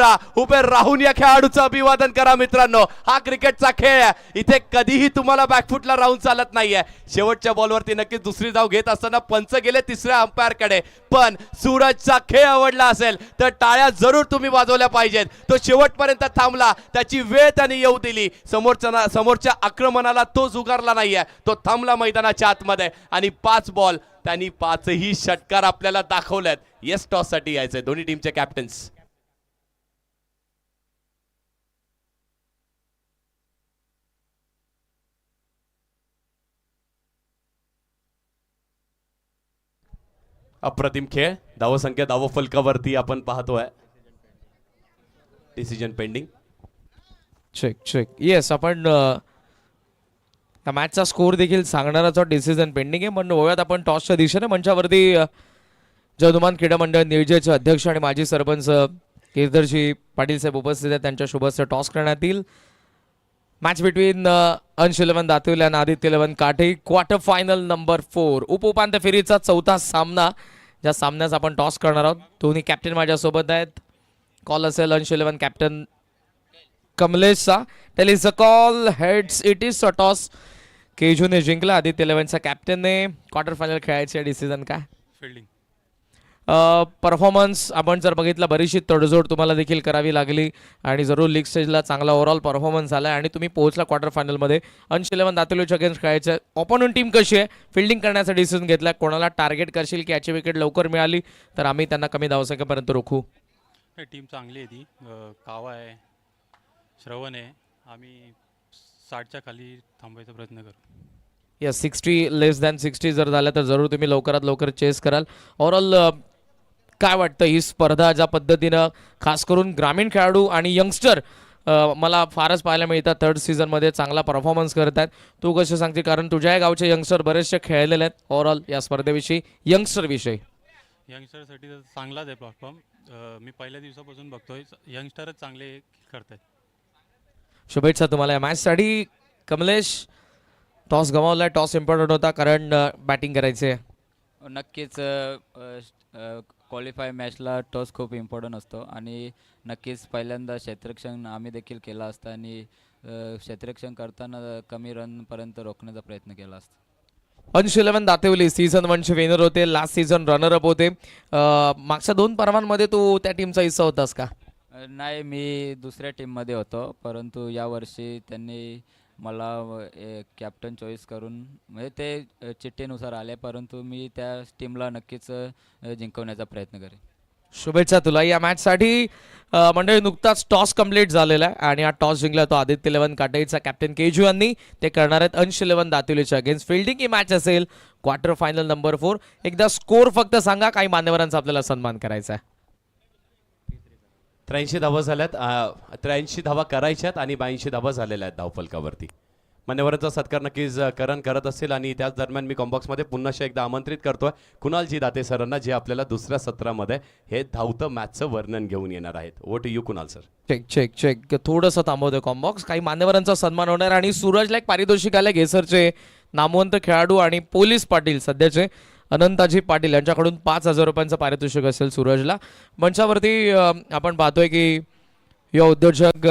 A: राहून या खेळाडूचं अभिवादन करा मित्रांनो. हा क्रिकेटचा खेळ आहे. इथे कधीही तुम्हाला बॅकफुटला राहून चालत नाहीये. शेवटच्या बॉलवरती नक्कीच दुसरी धाव घेत असताना पंच गेले तिसऱ्या अंपायरकडे. पण सूरजचा खेळ आवडला असेल तर टाळ्या जरूर तुम्ही वाजवल्या पाहिजेत. तो शेवटपर्यंत थांबला, त्याची वेळ त्याने येऊ दिली. समोरच्या आक्रमणाला तो झुगारला नाहीये, तो थांबला मैदानाच्या आतमध्ये आणि 5 बॉल त्यांनी 5ही षटकार आपल्याला दाखवल्यात. येस, टॉस साठी यायचंय दोन्ही टीमचे कॅप्टन्स. अप्रतिम खेळ. धावसंख्या धावफलकावरती आपण पाहतोय. Decision pending.
B: चेक. येस, आपण त्या मॅचचा स्कोर देखील सांगणाराचा डिसिजन पेंडिंग आहे. पण बघूयात आपण टॉसच्या दिशेने. मंचावरती जनुमान क्रीडा मंडळ नियोजनाचे अध्यक्ष आणि माजी सरपंच गिरधरजी पाटील साहेब उपस्थित आहेत. त्यांच्या शुभ हस्ते टॉस करण्यात येईल. मॅच बिटवीन अंश 11 दातुले आणि आदित्य 11 काठे. क्वार्टर फायनल नंबर 4 उपांत्य फेरीचा 4था सामना, ज्या सामन्यास आपण टॉस करणार आहोत. दोन्ही कॅप्टन माझ्यासोबत आहेत. कॉल असेल अंश 11 कॅप्टन कमलेशचा. Tail is a call. Heads it is a toss. केजूने जिंकला. आदित्य 11चा कॅप्टनने. क्वार्टर फायनल खेळायचे डिसिजन काय?
C: फिल्डिंग.
B: परफॉर्मन्स आपण जर बघितला, बरीचशी तडजोड तुम्हाला देखील करावी लागली आणि जरूर लीग स्टेजला चांगला ओव्हरऑल परफॉर्मन्स झाला आणि तुम्ही पोहोचला क्वार्टर फायनलमध्ये. अंश 11 दातुलेच्या अगेन्स्ट खेळायचं. ऑपोनंट टीम कशी आहे? फिल्डिंग करण्याचा डिसिजन घेतला. कोणाला टार्गेट करशील की याची विकेट लवकर मिळाली तर आम्ही त्यांना कमी धावसंख्येपर्यंत रोखू?
C: टीम चांगली आहे ती. कावा आहे, श्रवण आहे. आम्ही 60च्या खाली थांबायचा प्रयत्न करू.
B: या 60 लेस दॅन 60 जर झाल्या तर जरूर तुम्ही लवकरात लवकर चेस कराल. ओव्हरऑल काय वाटतं ही स्पर्धा ज्या पद्धतीनं खास करून ग्रामीण खेळाडू आणि यंगस्टर मला फारच पाहायला मिळतात थर्ड सीझनमध्ये चांगला परफॉर्मन्स करत आहेत. तू कसं सांगते, कारण तुझ्याही गावचे यंगस्टर बरेचसे खेळलेले आहेत. ओव्हरऑल या स्पर्धेविषयी यंगस्टरविषयी
C: यंगस्टरसाठी तर चांगलाच आहे प्लॅटफॉर्म. मी पहिल्या दिवसापासून बघतोय यंगस्टरच चांगले करतायत.
B: शुभेच्छा तुम्हाला या मॅचसाठी. कमलेश, टॉस गमावला, टॉस इम्पॉर्टंट होता कारण बॅटिंग करायचे.
D: नक्कीच क्वालिफाय मॅचला टॉस खूप इम्पॉर्टंट असतो आणि नक्कीच पहिल्यांदा क्षेत्ररक्षण आम्ही देखील केला असता आणि क्षेत्ररक्षण करताना कमी रनपर्यंत रोखण्याचा प्रयत्न केला असता.
B: अंश 11 दातेवली सीझन 1चे विनर होते, लास्ट सीझन रनरअप होते. मागच्या 2 पर्वांमध्ये तू त्या टीमचा हिस्सा होतास का?
D: नाही, मी दुसऱ्या टीममध्ये होतो, परंतु यावर्षी त्यांनी मला कॅप्टन चॉईस करून म्हणजे ते चिठ्ठीनुसार आले, परंतु मी त्या टीमला नक्कीच जिंकवण्याचा प्रयत्न करेन.
B: शुभेच्छा तुला या मॅचसाठी. मंडळी, नुकताच टॉस कंप्लीट झालेला आहे आणि हा टॉस जिंकला तो आदित्य 11 काटाईचा कॅप्टन केजू यांनी. ते करणार आहेत अंश 11 दातेवलीच्या अगेन्स्ट. फिल्डिंग ही मॅच असेल क्वार्टर फायनल नंबर 4. एकदा स्कोर फक्त सांगा, काही मान्यवरांचा आपल्याला सन्मान करायचा आहे.
A: 83 धावा झाल्यात, 83 धावा करायच्यात आणि 82 धावा झालेल्या आहेत धावफलकावरती. मान्यवरांचा सत्कार नक्कीच करण करत असेल आणि त्याच दरम्यान मी कॉम्बॉक्समध्ये पुन्हा एकदा आमंत्रित करतोय कुणालजी दाते सरांना, जे आपल्याला दुसऱ्या सत्रामध्ये हे धावतं मॅचचं वर्णन घेऊन येणार आहेत. Over to you Kunal sir.
B: Check check check थोडंसं थांबवतोय कॉम्बॉक्स. काही मान्यवरांचा सन्मान होणार आणि सूरजला एक पारितोषिक आलं. घेसरचे नामवंत खेळाडू आणि पोलीस पाटील सध्याचे अनंताजी पाटील यांच्याकडून 5,000 रुपयांचं पारितोषिक असेल सूरजला. मंचावरती आपण पाहतोय की या उद्योजक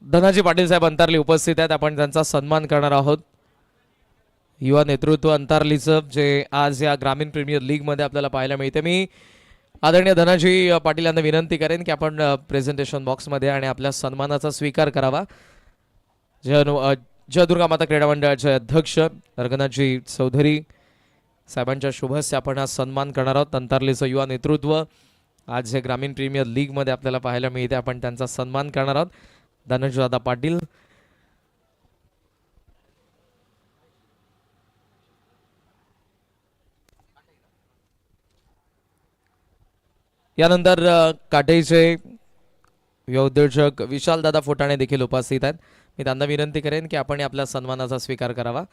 B: धनाजी पाटील साहेब अंतारली उपस्थित आहेत. आपण त्यांचा सन्मान करणार आहोत. युवा नेतृत्व अंतारलीचं जे आज या ग्रामीण प्रीमियर लीगमध्ये आपल्याला पाहायला मिळते. मी आदरणीय धनाजी पाटील यांना विनंती करेन की आपण प्रेझेंटेशन बॉक्समध्ये आणि आपल्या सन्मानाचा स्वीकार करावा. जयदुर्गा माता क्रीडा मंडळाचे अध्यक्ष रंगनाथजी चौधरी साहेबांच्या शुभहस्ते आपण हा सन्मान करणार आहोत. अंतारलीचं युवा नेतृत्व आज जे ग्रामीण प्रीमियर लीगमध्ये आपल्याला पाहायला मिळते, आपण त्यांचा सन्मान करणार आहोत. धनंजयदादा पाटील, यानंतर काटेचे उद्योजक विशालदादा फुटाणे देखील उपस्थित आहेत. मी त्यांना विनंती करेन की आपण आपल्या सन्मानाचा स्वीकार करावा.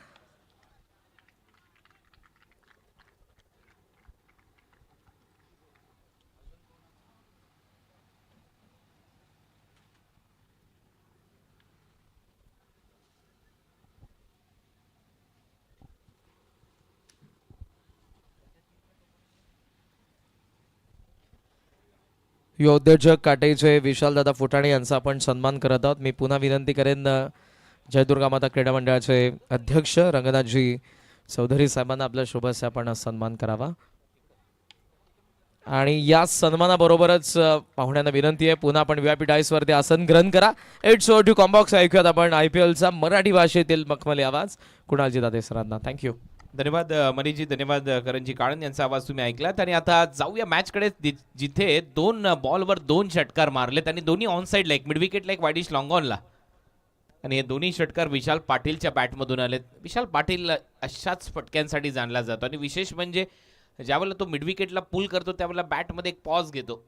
B: उद्योजक काटेचे विशालदादा फुटाणे यांचा आपण सन्मान करत आहोत. मी पुन्हा विनंती करेन जयदुर्गा माता क्रीडा मंडळाचे अध्यक्ष रंगनाथजी चौधरी साहेबांना आपल्या शुभेच्छा आपण सन्मान करावा. आणि या सन्मानाबरोबरच पाहुण्यांना विनंती आहे, पुन्हा आपण व्यापी डायसवरती आसन ग्रहण करा. It's over to combox. ऐकूयात आपण IPLचा मराठी भाषेतील मखमली आवाज कुणालजी दाते सरांना. थँक्यू.
E: धन्यवाद मनीषजी, धन्यवाद करणजी काळन यांचा आवाज तुम्ही ऐकलात. आणि आता जाऊया मॅचकडे, जिथे 2 बॉलवर 2 षटकार मारले त्यांनी, दोन्ही ऑन साईडला, एक मिड विकेटला, एक वाईडिश लॉंग ऑनला. आणि हे दोन्ही षटकार विशाल पाटीलच्या बॅटमधून आलेत. विशाल पाटील अशाच फटक्यांसाठी जाणला जातो आणि विशेष म्हणजे ज्यावेळेला तो मिड विकेटला पुल करतो त्यावेळेला बॅटमध्ये एक पॉज घेतो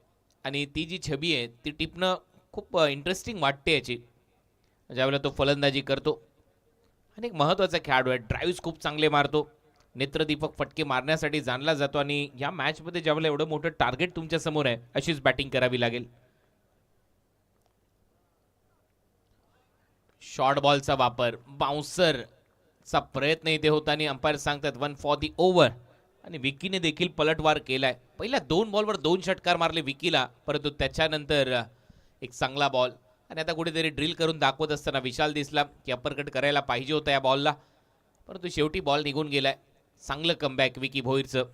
E: आणि ती जी छबी आहे ती टिपणं खूप इंटरेस्टिंग वाटते याची. ज्यावेळेला तो फलंदाजी करतो आणि एक महत्त्वाचा खेळाडू आहे, ड्राईव्ह खूप चांगले मारतो, नेत्रदीपक फटके मारण्यासाठी जाणला जातो. आणि या मॅचमध्ये ज्यावेळेला एवढं मोठं टार्गेट तुमच्या समोर आहे, अशीच बॅटिंग करावी लागेल. शॉर्ट बॉलचा वापर, बाउन्सरचा प्रयत्न इथे होता आणि अंपायर सांगतात 1 फॉर दी ओव्हर. आणि विकीने देखील पलटवार केलाय. पहिल्या 2 बॉलवर 2 षटकार मारले विकीला, परंतु त्याच्यानंतर एक चांगला बॉल. आणि आता कुठेतरी ड्रिल करून दाखवत असताना विशाल दिसला की अप्परकट करायला पाहिजे होता या बॉलला, परंतु शेवटी बॉल निघून गेलाय. चांगलं कमबॅक विकी भोईरचं.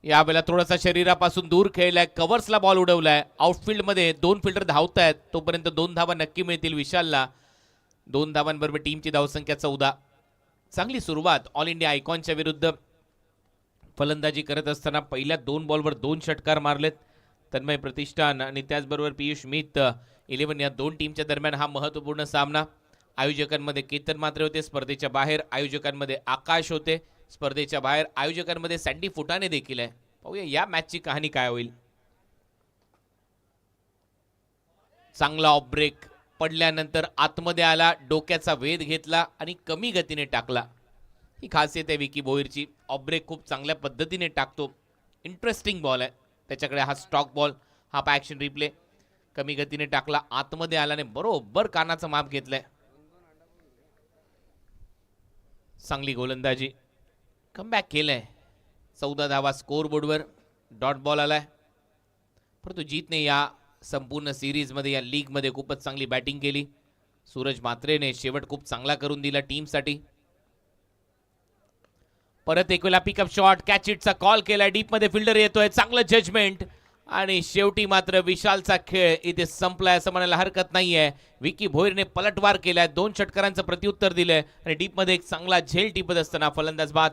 E: यावेळेला थोडासा शरीरापासून दूर खेळलाय, कव्हर्सला बॉल उडवलाय. आउटफील्डमध्ये 2 फिल्डर धावतायत, तोपर्यंत 2 धावा नक्की मिळतील विशालला. 2 धावांबरोबर टीमची धावसंख्या 14. चांगली सुरुवात ऑल इंडिया आयकॉनच्या विरुद्ध फलंदाजी करत असताना पहिल्या 2 बॉलवर 2 षटकार मारलेत तन्मय प्रतिष्ठान आणि त्याचबरोबर पियुष मित 11 या दोन टीमच्या दरम्यान हा महत्त्वपूर्ण सामना. आयोजकांमध्ये केतन मात्रे होते, स्पर्धेच्या बाहेर आयोजकांमध्ये आकाश होते, स्पर्धेच्या बाहेर आयोजकांमध्ये सँडी फुटाणे देखील आहे. पाहूया या मॅचची कहाणी काय होईल. चांगला ऑफ ब्रेक पडल्यानंतर आतमध्ये आला, डोक्याचा वेध घेतला आणि कमी गतीने टाकला. ही खासियत आहे विकी भोईरची. ऑफ ब्रेक खूप चांगल्या पद्धतीने टाकतो. इंटरेस्टिंग बॉल आहे त्याच्याकडे हा स्टॉक बॉल. हा ॲक्शन रिप्ले कमी गतीने टाकला, आतमध्ये आल्याने बरोबर कानाचं माप घेतलंय. चांगली गोलंदाजी, कमबॅक केलंय. 14 धावा स्कोर बोर्डवर. डॉट बॉल आलाय. परंतु जीतने या संपूर्ण सिरीजमध्ये या लीगमध्ये खूपच चांगली बॅटिंग केली. सूरज मात्रेने शेवट खूप चांगला करून दिला टीमसाठी. परत एक वेळा पिकअप शॉट, कॅच इटचा कॉल केलाय. डीपमध्ये फिल्डर येतोय, चांगलं जजमेंट आणि शेवटी मात्र विशालचा खेळ इथे संपलाय असं म्हणायला हरकत नाहीये. विकी भोईरने पलटवार केलाय, 2 षटकारांचं प्रत्युत्तर दिलंय आणि डीपमध्ये एक चांगला झेल टिपत असताना फलंदाज बाद.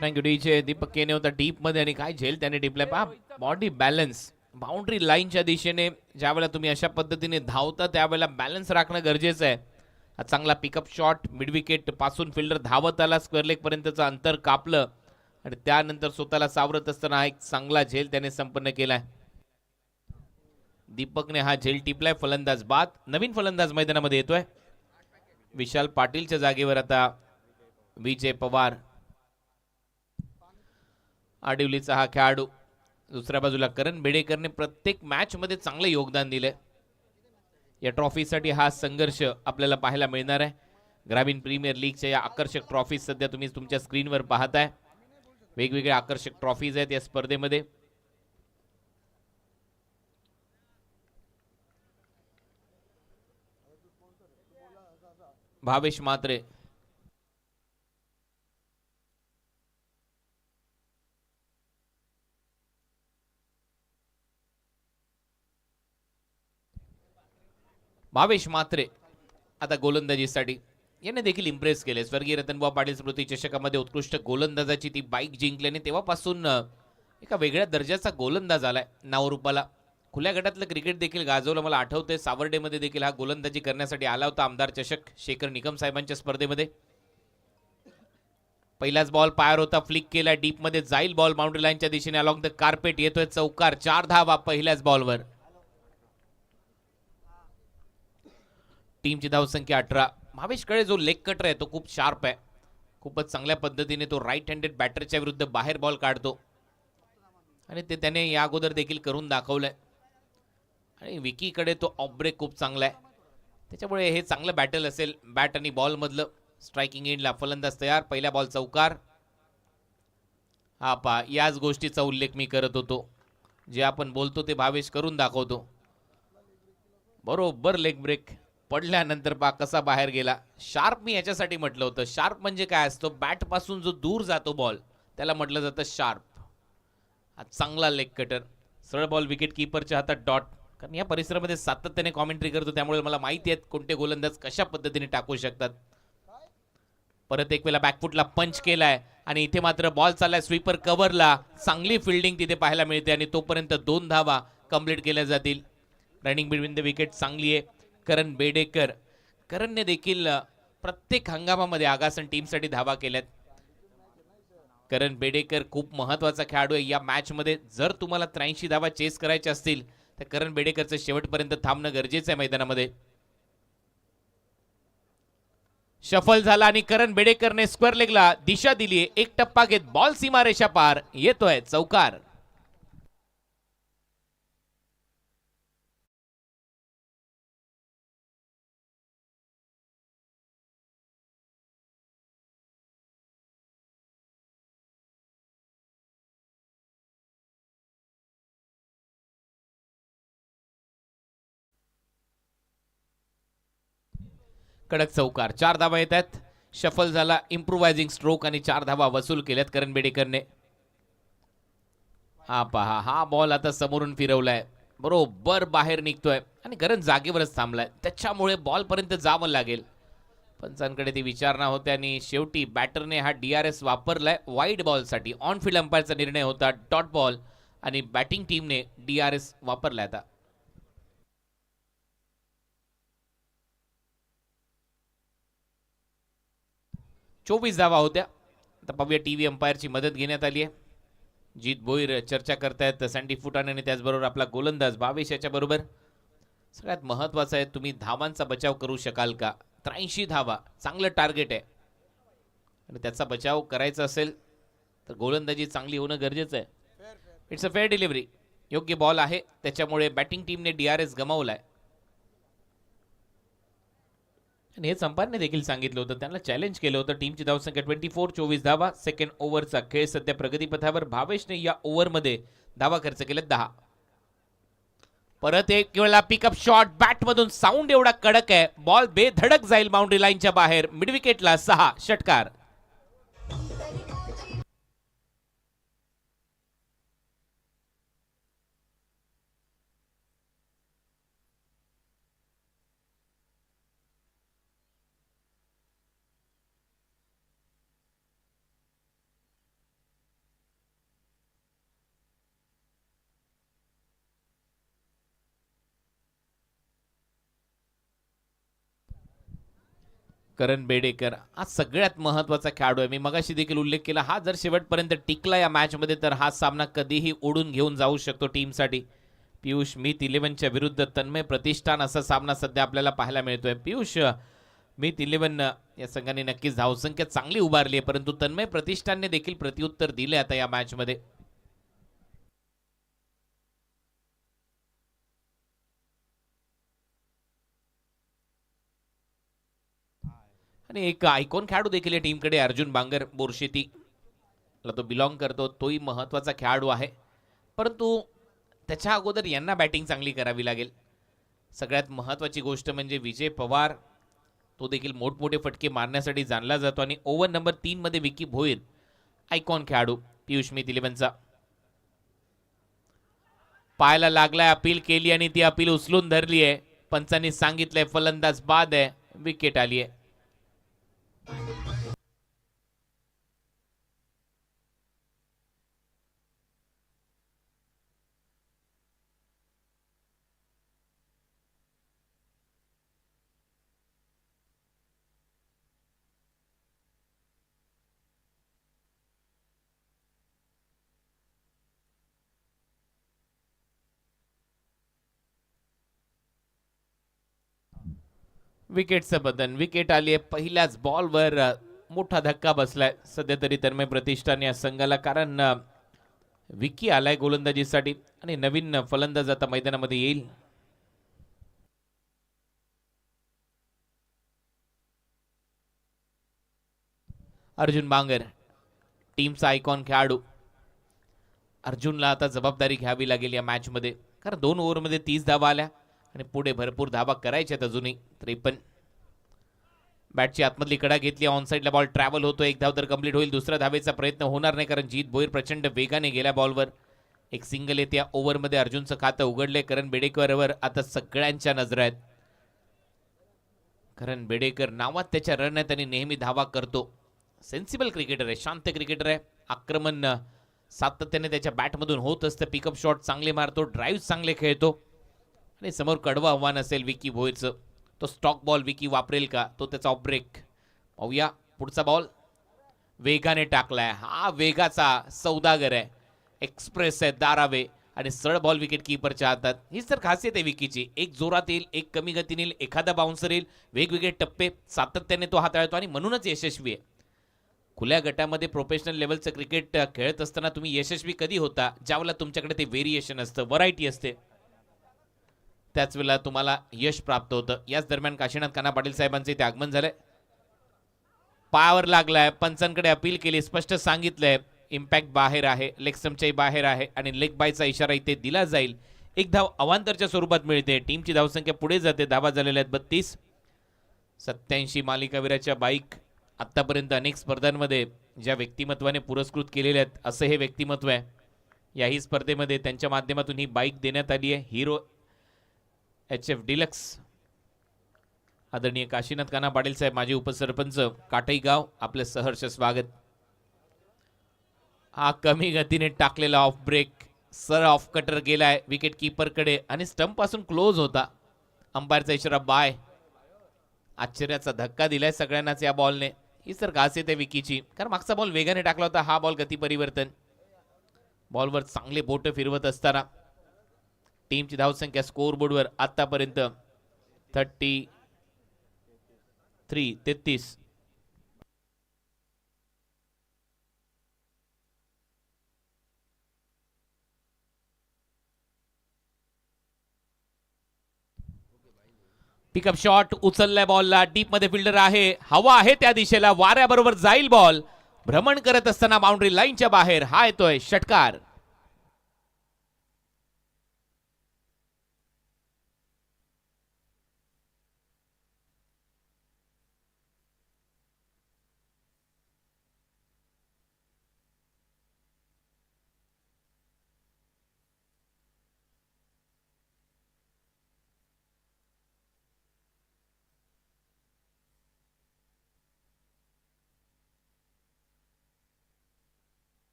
E: Thank you DJ. दीपक केने होता डीप मध्ये आणि काय झेल त्याने टिपलाय. पहा बॉडी बॅलन्स बाउंड्री लाईनच्या दिशेने ज्यावेळेला तुम्ही अशा पद्धतीने धावता त्यावेळेला बॅलन्स राखणं गरजेचं आहे. हा चांगला पिकअप शॉट, मिड विकेट पासून फिल्डर धावत आला, स्क्वेअर लेग पर्यंतचं अंतर कापलं आणि त्यानंतर स्वतःला सावरत असताना हा एक चांगला झेल त्याने संपन्न केलाय. दीपकने हा झेल टिपलाय. फलंदाज बाद. नवीन फलंदाज मैदानामध्ये येतोय. विशाल पाटीलच्या जागेवर आता विजय पवार. आडिवलीचा हा खेळाडू. दुसऱ्या बाजूला करण बेडेकरने प्रत्येक मॅच मध्ये चांगले योगदान दिले. या ट्रॉफीसाठी हा संघर्ष आपल्याला पाहायला मिळणार आहे. ग्रामीण प्रीमियर लीगच्या या आकर्षक ट्रॉफीज सध्या तुम्ही तुमच्या स्क्रीनवर पाहताय. वेगवेगळ्या आकर्षक ट्रॉफीज आहेत या स्पर्धेमध्ये. भावेश मात्रे. भावेश मात्रे आता गोलंदाजीसाठी याने देखील इम्प्रेस केले. स्वर्गीय रतनबुवा पाटील स्मृती चषकामध्ये उत्कृष्ट गोलंदाजाची ती बाईक जिंकल्याने तेव्हापासून एका वेगळ्या दर्जाचा गोलंदाज आलाय नावरूपाला. खुल्या गटातलं क्रिकेट देखील गाजवलं. मला आठवतंय सावर्डेमध्ये देखील हा गोलंदाजी करण्यासाठी आला होता आमदार चषक शेखर निकम साहेबांच्या स्पर्धेमध्ये. पहिलाच बॉल पायर होता, फ्लिक केला, डीप मध्ये जाईल बॉल बाउंड्री लाईनच्या दिशेने अलॉंग द कार्पेट. येतोय चौकार. 4 धावा पहिल्याच बॉलवर. टीमची धावसंख्या 18. भावेशकडे जो लेग कटर आहे तो खूप शार्प आहे. खूपच चांगल्या पद्धतीने तो राईट हँडेड बॅटरच्या विरुद्ध बाहेर बॉल काढतो आणि ते त्याने या अगोदर देखील करून दाखवलंय. आणि विकीकडे तो ऑफ ब्रेक खूप चांगला आहे. त्याच्यामुळे हे चांगलं बॅटल असेल बॅट आणि बॉल मधलं. स्ट्रायकिंग एंडला फलंदाज तयार. पहिल्या बॉल चौकार. हा पा याच गोष्टीचा उल्लेख मी करत होतो. जे आपण बोलतो ते भावेश करून दाखवतो. बरोबर लेग ब्रेक पडल्यानंतर पा कसा बाहेर गेला. शार्प मी याच्यासाठी म्हटलं होतं. शार्प म्हणजे काय असतो, बॅट पासून जो दूर जातो बॉल त्याला म्हटलं जातं शार्प. हा चांगला लेग कटर. सरळ बॉल विकेट कीपरच्या हातात डॉट. कारण या परिसरामध्ये सातत्याने कॉमेंट्री करतो त्यामुळे मला माहिती आहे कोणते गोलंदाज कशा पद्धतीने टाकू शकतात. परत एक वेळा बॅकफुटला पंच केलाय आणि इथे मात्र बॉल चाललाय स्वीपर कव्हरला. चांगली फिल्डिंग तिथे पाहायला मिळते आणि तोपर्यंत 2 धावा कंप्लीट केल्या जातील. रनिंग बिटवीन द विकेट चांगली आहे. करण बेडेकर. करणने देखील प्रत्येक हंगामामध्ये आगासन टीमसाठी धावा केल्यात. करण बेडेकर खूप महत्वाचा खेळाडू आहे या मॅच मध्ये. जर तुम्हाला 83 धावा चेस करायच्या असतील तर करण बेडेकरचं शेवटपर्यंत थांबणं गरजेचं आहे मैदानामध्ये. शफल झाला आणि करण बेडेकरने स्क्वेअर लेगला दिशा दिली. एक टप्पा घेत बॉल सीमारेषा पार. येतोय चौकार. कडक चौकार, 4 धावा येत आहेत. शफल झाला इम्प्रुव्हायझिंग स्ट्रोक आणि 4 धावा वसूल केल्यात करण बेडेकरने. हा पहा, हा बॉल आता समोरून फिरवलाय, बरोबर बाहेर निघतोय आणि करण जागेवरच थांबलाय, त्याच्यामुळे बॉल पर्यंत जावं लागेल. पंचांकडे ती विचारणा होते आणि शेवटी बॅटरने हा DRS वापरलाय वाईड बॉलसाठी. ऑन फील्ड अंपायरचा निर्णय होता डॉट बॉल आणि बॅटिंग टीमने DRS वापरलाय. आता 24 धावा होत्या. आता पाहूया टीव्ही अंपायरची मदत घेण्यात आली आहे. जीत भोईर चर्चा करतायत सँडी फुटाणे आणि त्याचबरोबर आपला गोलंदाज भावेश याच्या बरोबर. सगळ्यात महत्वाचं आहे तुम्ही धावांचा बचाव करू शकाल का. 83 धावा चांगलं टार्गेट आहे आणि त्याचा बचाव करायचा असेल तर गोलंदाजी चांगली होणं गरजेचं आहे. इट्स अ फेअर डिलिव्हरी, योग्य बॉल आहे, त्याच्यामुळे बॅटिंग टीमने DRS गमावलाय. आणि हेच अंपायरने देखील सांगितलं होतं, त्यांना चॅलेंज केलं होतं. टीमची धावसंख्या 24, 24 धावा. सेकंड ओव्हरचा खेळ सध्या प्रगतीपथावर. भावेशने या ओव्हरमध्ये धावा खर्च केले 10. परत एक वेळा पिकअप शॉट, बॅटमधून साऊंड एवढा कडक आहे, बॉल बेधडक जाईल बाउंड्री लाईनच्या बाहेर. मिड विकेटला 6 षटकार. करण बेडेकर हा सगळ्यात महत्वाचा खेळाडू आहे. मी मगाशी देखील उल्लेख केला, हा जर शेवटपर्यंत टिकला या मॅच मध्ये तर हा सामना कधीही ओढून घेऊन जाऊ शकतो टीमसाठी. पियुष मीत 11च्या विरुद्ध तन्मय प्रतिष्ठान असा सामना सध्या आपल्याला पाहायला मिळतोय. पियुष मीत 11 या संघाने नक्कीच धावसंख्या चांगली उभारली आहे, परंतु तन्मय प्रतिष्ठानने देखील प्रत्युत्तर दिले आता या मॅच मध्ये. आणि एक आयकॉन खेळाडू देखील टीमकडे अर्जुन बांगर बोरशेती ला तो बिलॉंग करतो, तोही महत्वाचा खेळाडू आहे, परंतु त्याच्या अगोदर यांना बॅटिंग चांगली करावी लागेल. सगळ्यात महत्वाची गोष्ट म्हणजे विजय पवार, तो देखील मोठमोठे फटके मारण्यासाठी जाणला जातो. आणि ओव्हर नंबर 3 मध्ये विकी भोईर आयकॉन खेळाडू पियुष मीत 11चा पायाला लागलाय, अपील केली आणि ती अपील उचलून धरली आहे. पंचांनी सांगितलंय फलंदाज बाद आहे, विकेट आली आहे. विकेटचं बदन, विकेट आली आहे. पहिल्याच बॉलवर मोठा धक्का बसलाय सध्या तरी तन्मय प्रतिष्ठान या संघाला, कारण विकी आलाय गोलंदाजीसाठी आणि नवीन फलंदाज आता मैदानामध्ये येईल. अर्जुन बांगर टीमचा आयकॉन खेळाडू. अर्जुनला आता जबाबदारी घ्यावी लागेल या मॅच मध्ये, कारण 2 ओव्हरमध्ये 30 धावा आल्या आणि पुढे भरपूर धावा करायच्यात अजूनही. 53 बॅटची आतमधली कडा घेतली, ऑन साईडला बॉल ट्रॅव्हल होतो, 1 धाव तर कंप्लीट होईल. दुसऱ्या धावेचा प्रयत्न होणार नाही, कारण जीत भोईर प्रचंड वेगाने गेल्या बॉलवर. एक सिंगल येते या ओव्हरमध्ये. अर्जुनचं खातं उघडले. करण बेडेकरवर आता सगळ्यांच्या नजरा आहेत. करण बेडेकर नावात त्याच्या रन आहेत आणि नेहमी धावा करतो. सेन्सिबल क्रिकेटर आहे, शांत क्रिकेटर आहे. आक्रमण सातत्याने त्याच्या बॅटमधून होत असतं. पिकअप शॉट चांगले मारतो, ड्राईव्ह चांगले खेळतो आणि समोर कडवं आव्हान असेल विकी भोईरचं. तो स्टॉक बॉल विकी वापरेल का, तो त्याचा ऑफ ब्रेक. पाहूया पुढचा बॉल वेगाने टाकलाय. हा वेगाचा सौदागर आहे, एक्सप्रेस आहे, दारावे आणि सरळ बॉल विकेट कीपरच्या हातात. हीच तर खासियत आहे विकीची. एक जोरात येईल, एक कमी गतीने येईल, एखादा बाउन्सर येईल, वेगवेगळे टप्पे सातत्याने तो हाताळतो आणि म्हणूनच यशस्वी आहे. खुल्या गटामध्ये प्रोफेशनल लेवलचं क्रिकेट खेळत असताना तुम्ही यशस्वी कधी होता, ज्यावेळेला तुमच्याकडे ते व्हेरिएशन असतं, व्हरायटी असते, त्याच वेळेला तुम्हाला यश प्राप्त होतं. याच दरम्यान काशीनाथ काना पाटील साहेबांचे ते आगमन झालंय. पायावर लागलाय, पंचांकडे अपील केली, स्पष्ट सांगितलंय इम्पॅक्ट बाहेर आहे, लेग स्टंपच्याही बाहेर आहे आणि लेग बायचा इशारा इथे दिला जाईल. 1 धाव अवांतरच्या स्वरूपात मिळते. टीमची धावसंख्या पुढे जाते. धावा झालेल्या आहेत 32. 87 मालिकावीराच्या बाईक आत्तापर्यंत अनेक स्पर्धांमध्ये ज्या व्यक्तिमत्वाने पुरस्कृत केलेले आहेत असं हे व्यक्तिमत्व आहे. याही स्पर्धेमध्ये त्यांच्या माध्यमातून ही बाईक देण्यात आली आहे. Hero HF deluxe. आदरणीय काशीनाथ कान्हा पाटील साहेब, माजी उपसरपंच काटई गाव, आपले सहर्ष स्वागत. हा कमी गतीने टाकलेला off break, sir off cutter गेलाय विकेट कीपरकडे आणि स्टंप पासून क्लोज होता. अंपायरचा इशारा बाय. आश्चर्याचा धक्का दिलाय सगळ्यांनाच या बॉलने. ही सर खासियत आहे विकीची, कारण मागचा बॉल वेगाने टाकला होता, हा बॉल गती परिवर्तन. बॉलवर चांगले बोट फिरवत असताना टीमची धावसंख्या स्कोअर बोर्डवर आतापर्यंत 33. पिकअप शॉट उचललाय बॉलला, डीप मध्ये फिल्डर आहे, हवा आहे त्या दिशेला, वाऱ्याबरोबर जाईल बॉल. भ्रमण करत असताना बाउंड्री लाईनच्या बाहेर, हा येतोय षटकार.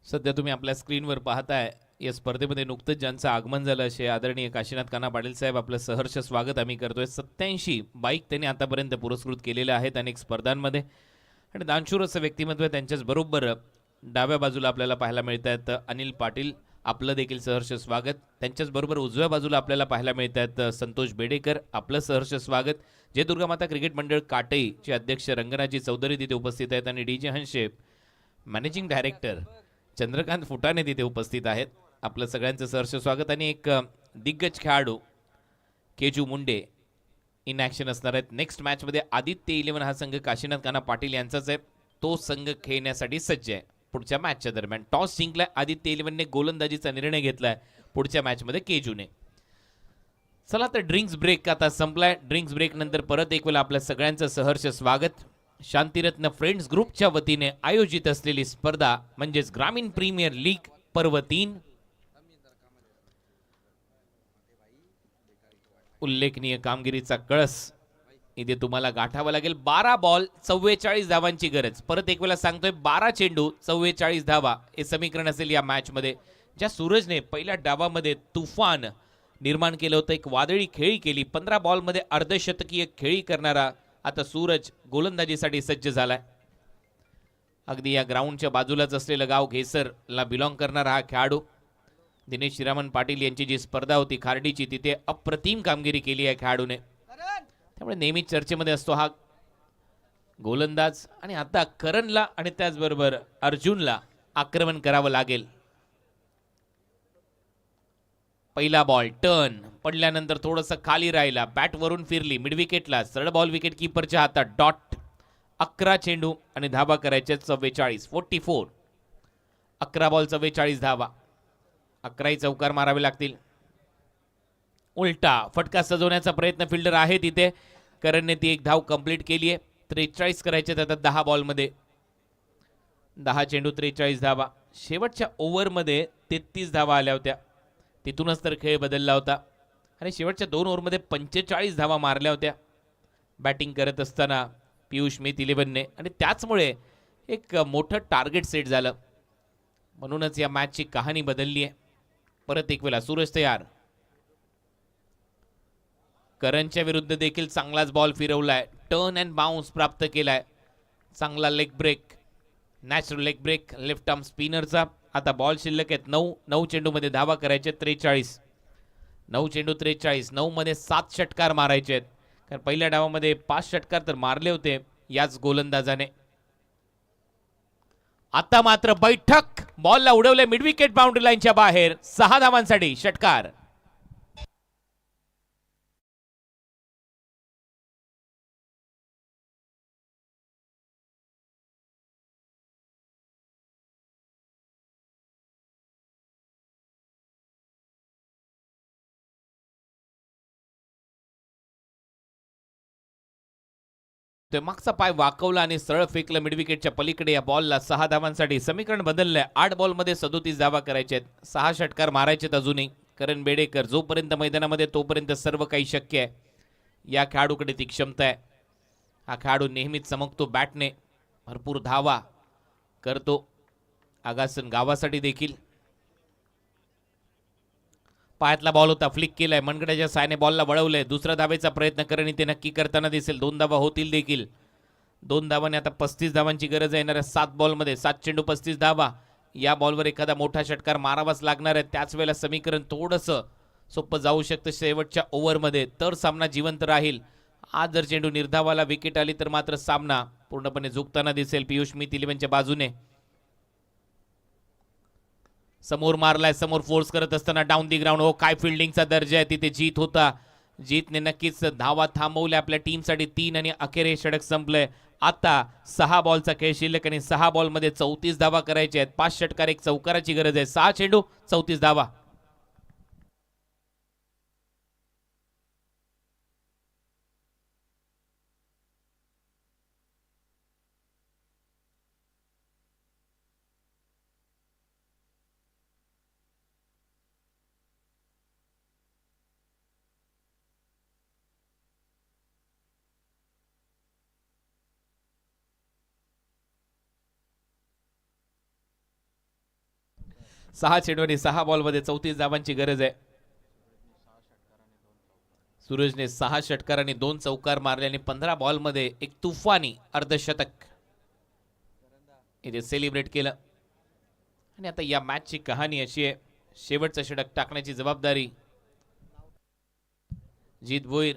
E: सध्या तुम्ही आपल्या स्क्रीनवर पाहताय या स्पर्धेमध्ये नुकतंच ज्यांचं आगमन झालं असे आदरणीय काशीनाथ कान्हा पाटील साहेब, आपलं सहर्ष स्वागत आम्ही करतोय. 87 बाईक त्यांनी आतापर्यंत पुरस्कृत केलेल्या आहेत अनेक स्पर्धांमध्ये आणि दानशूर असं व्यक्तिमत्व त्यांच्याच बरोबर डाव्या बाजूला आपल्याला पाहायला मिळत आहेत अनिल पाटील, आपलं देखील सहर्ष स्वागत. त्यांच्याच बरोबर उजव्या बाजूला आपल्याला पाहायला मिळत आहेत संतोष बेडेकर, आपलं सहर्ष स्वागत. जय दुर्गामाता क्रिकेट मंडळ काटईचे अध्यक्ष रंगनाथजी चौधरी तिथे उपस्थित आहेत आणि DJ हंशेप मॅनेजिंग डायरेक्टर चंद्रकांत फुटाणे तिथे उपस्थित आहेत. आपलं सगळ्यांचं सहर्ष स्वागत. आणि एक दिग्गज खेळाडू केजू मुंडे इन ॲक्शन असणार आहेत. नेक्स्ट मॅचमध्ये आदित्य 11 हा संघ काशीनाथ कान्हा पाटील यांचाच आहे, तो संघ खेळण्यासाठी सज्ज आहे. पुढच्या मॅचच्या दरम्यान टॉस जिंकलाय आदित्य 11ने, गोलंदाजीचा निर्णय घेतलाय पुढच्या मॅचमध्ये केजूने. चला तर ड्रिंक्स ब्रेक आता संपलाय. ड्रिंक्स ब्रेक नंतर परत एक वेळा आपल्या सगळ्यांचं सहर्ष स्वागत. शांतिरत्न फ्रेंड्स ग्रुपच्या वतीने आयोजित असलेली स्पर्धा म्हणजेच ग्रामीण प्रीमियर लीग पर्व 3. उल्लेखनीय कामगिरीचा कळस इथे तुम्हाला गाठावा लागेल. 12 बॉल 44 धावांची गरज. परत एक वेळा सांगतोय, 12 चेंडू 44 धावा हे समीकरण असेल या मॅच मध्ये. ज्या सूरजने पहिल्या डावामध्ये तुफान निर्माण केलं होतं, एक वादळी खेळी केली, 15 बॉलमध्ये अर्धशतकीय खेळी करणारा आता सूरज गोलंदाजीसाठी सज्ज झालाय. अगदी या ग्राउंडच्या बाजूलाच असलेलं गाव घेसरला बिलॉंग करणारा हा खेळाडू. दिनेश श्रीरामन पाटील यांची जी स्पर्धा होती खार्डीची, तिथे अप्रतिम कामगिरी केली आहे खेळाडूने, त्यामुळे नेहमी चर्चेमध्ये असतो हा गोलंदाज. आणि आता करणला आणि त्याचबरोबर अर्जुनला आक्रमण करावं लागेल. पहिला बॉल टर्न पडल्यानंतर थोडंसं खाली राहिला, बॅट वरून फिरली, मिड विकेटला, सरळ बॉल विकेट कीपरच्या हातात, डॉट. 11 चेंडू आणि धाबा करायचे 44. 11 बॉल 44 धावा. 11ही चौकार मारावे लागतील. उलटा फटका सजवण्याचा प्रयत्न फिल्डर आहे तिथे. करणने ती एक धाव कंप्लीट केली आहे. 43 करायचे आता 10 बॉलमध्ये. 10 चेंडू 43 धावा. शेवटच्या ओव्हरमध्ये 33 धावा आल्या होत्या, तिथूनच तर खेळ बदलला होता. आणि शेवटच्या 2 ओव्हरमध्ये 45 धावा मारल्या होत्या बॅटिंग करत असताना पियुष स्मिथ 11ने. आणि त्याचमुळे एक मोठं टार्गेट सेट झालं, म्हणूनच या मॅचची कहाणी बदलली आहे. परत एक वेळा सूरज तयार. करणच्या विरुद्ध देखील चांगलाच बॉल फिरवलाय, टर्न अँड बाउन्स प्राप्त केलाय. चांगला leg break, natural leg break left arm स्पिनरचा. आता बॉल शिल्लक आहेत 9 चेंडूमध्ये धावा करायचे 43. 9 चेंडू 43. 9 मध्ये 7 षटकार मारायचे आहेत, कारण पहिल्या डावामध्ये 5 षटकार तर मारले होते याच गोलंदाजाने. आता मात्र बैठक, बॉलला उडवले मिड विकेट बाउंड्री लाईनच्या बाहेर. 6 धावांसाठी षटकार. तो मागचा पाय वाकवला आणि सरळ फेकलं मिड विकेटच्या पलीकडे. या बॉलला 6 धावांसाठी समीकरण बदललंय. 8 बॉलमध्ये 37 धावा करायचे आहेत. 6 षटकार मारायचे अजूनही. करण बेडेकर जोपर्यंत मैदानामध्ये तोपर्यंत सर्व काही शक्य आहे. या खेळाडूकडे ती क्षमता आहे. हा खेळाडू नेहमीच चमकतो बॅटने. भरपूर धावा करतो. आगासन गावासाठी देखील. पायातला बॉल होता, फ्लिक केलाय. मनगड्याच्या सायने बॉलला वळवलंय. दुसऱ्या धावेचा प्रयत्न करण ते नक्की करताना दिसेल. 2 धावा होतील देखील. 2 धावांनी आता 35 धावांची गरज आहे येणाऱ्या 7 बॉलमध्ये. 7 चेंडू 35 धावा. या बॉलवर एखादा मोठा षटकार मारावाच लागणार आहे. त्याच वेळेला समीकरण थोडंसं सोपं जाऊ शकतं शेवटच्या ओव्हरमध्ये, तर सामना जिवंत राहील. आज जर चेंडू निर्धावाला विकेट आली तर मात्र सामना पूर्णपणे झुकताना दिसेल पियुष मित 11च्या बाजूने. समोर मारलाय, समोर फोर्स करत असताना डाऊन दी ग्राउंड. हो, काय फिल्डिंगचा दर्जा आहे तिथे. जीत होता. जीतने नक्कीच धावा थांबवल्या आपल्या टीमसाठी. 3 आणि अखेर हे षटक संपलंय. आता 6 बॉलचा खेळ शिल्लक आणि 6 बॉलमध्ये 34 धावा करायच्या आहेत. 5 षटकार 1 चौकाराची गरज आहे. 6 चेंडू 34 धावा. सहा चेंडू आणि 6 बॉलमध्ये 34 धावांची गरज आहे. सूरजने 6 षटकार आणि 2 चौकार मारले आणि 15 बॉलमध्ये एक तुफानी अर्धशतक इथे सेलिब्रेट केलं. आणि आता या मॅचची कहाणी अशी आहे, शेवटचं षटक टाकण्याची जबाबदारी जीत भोईर.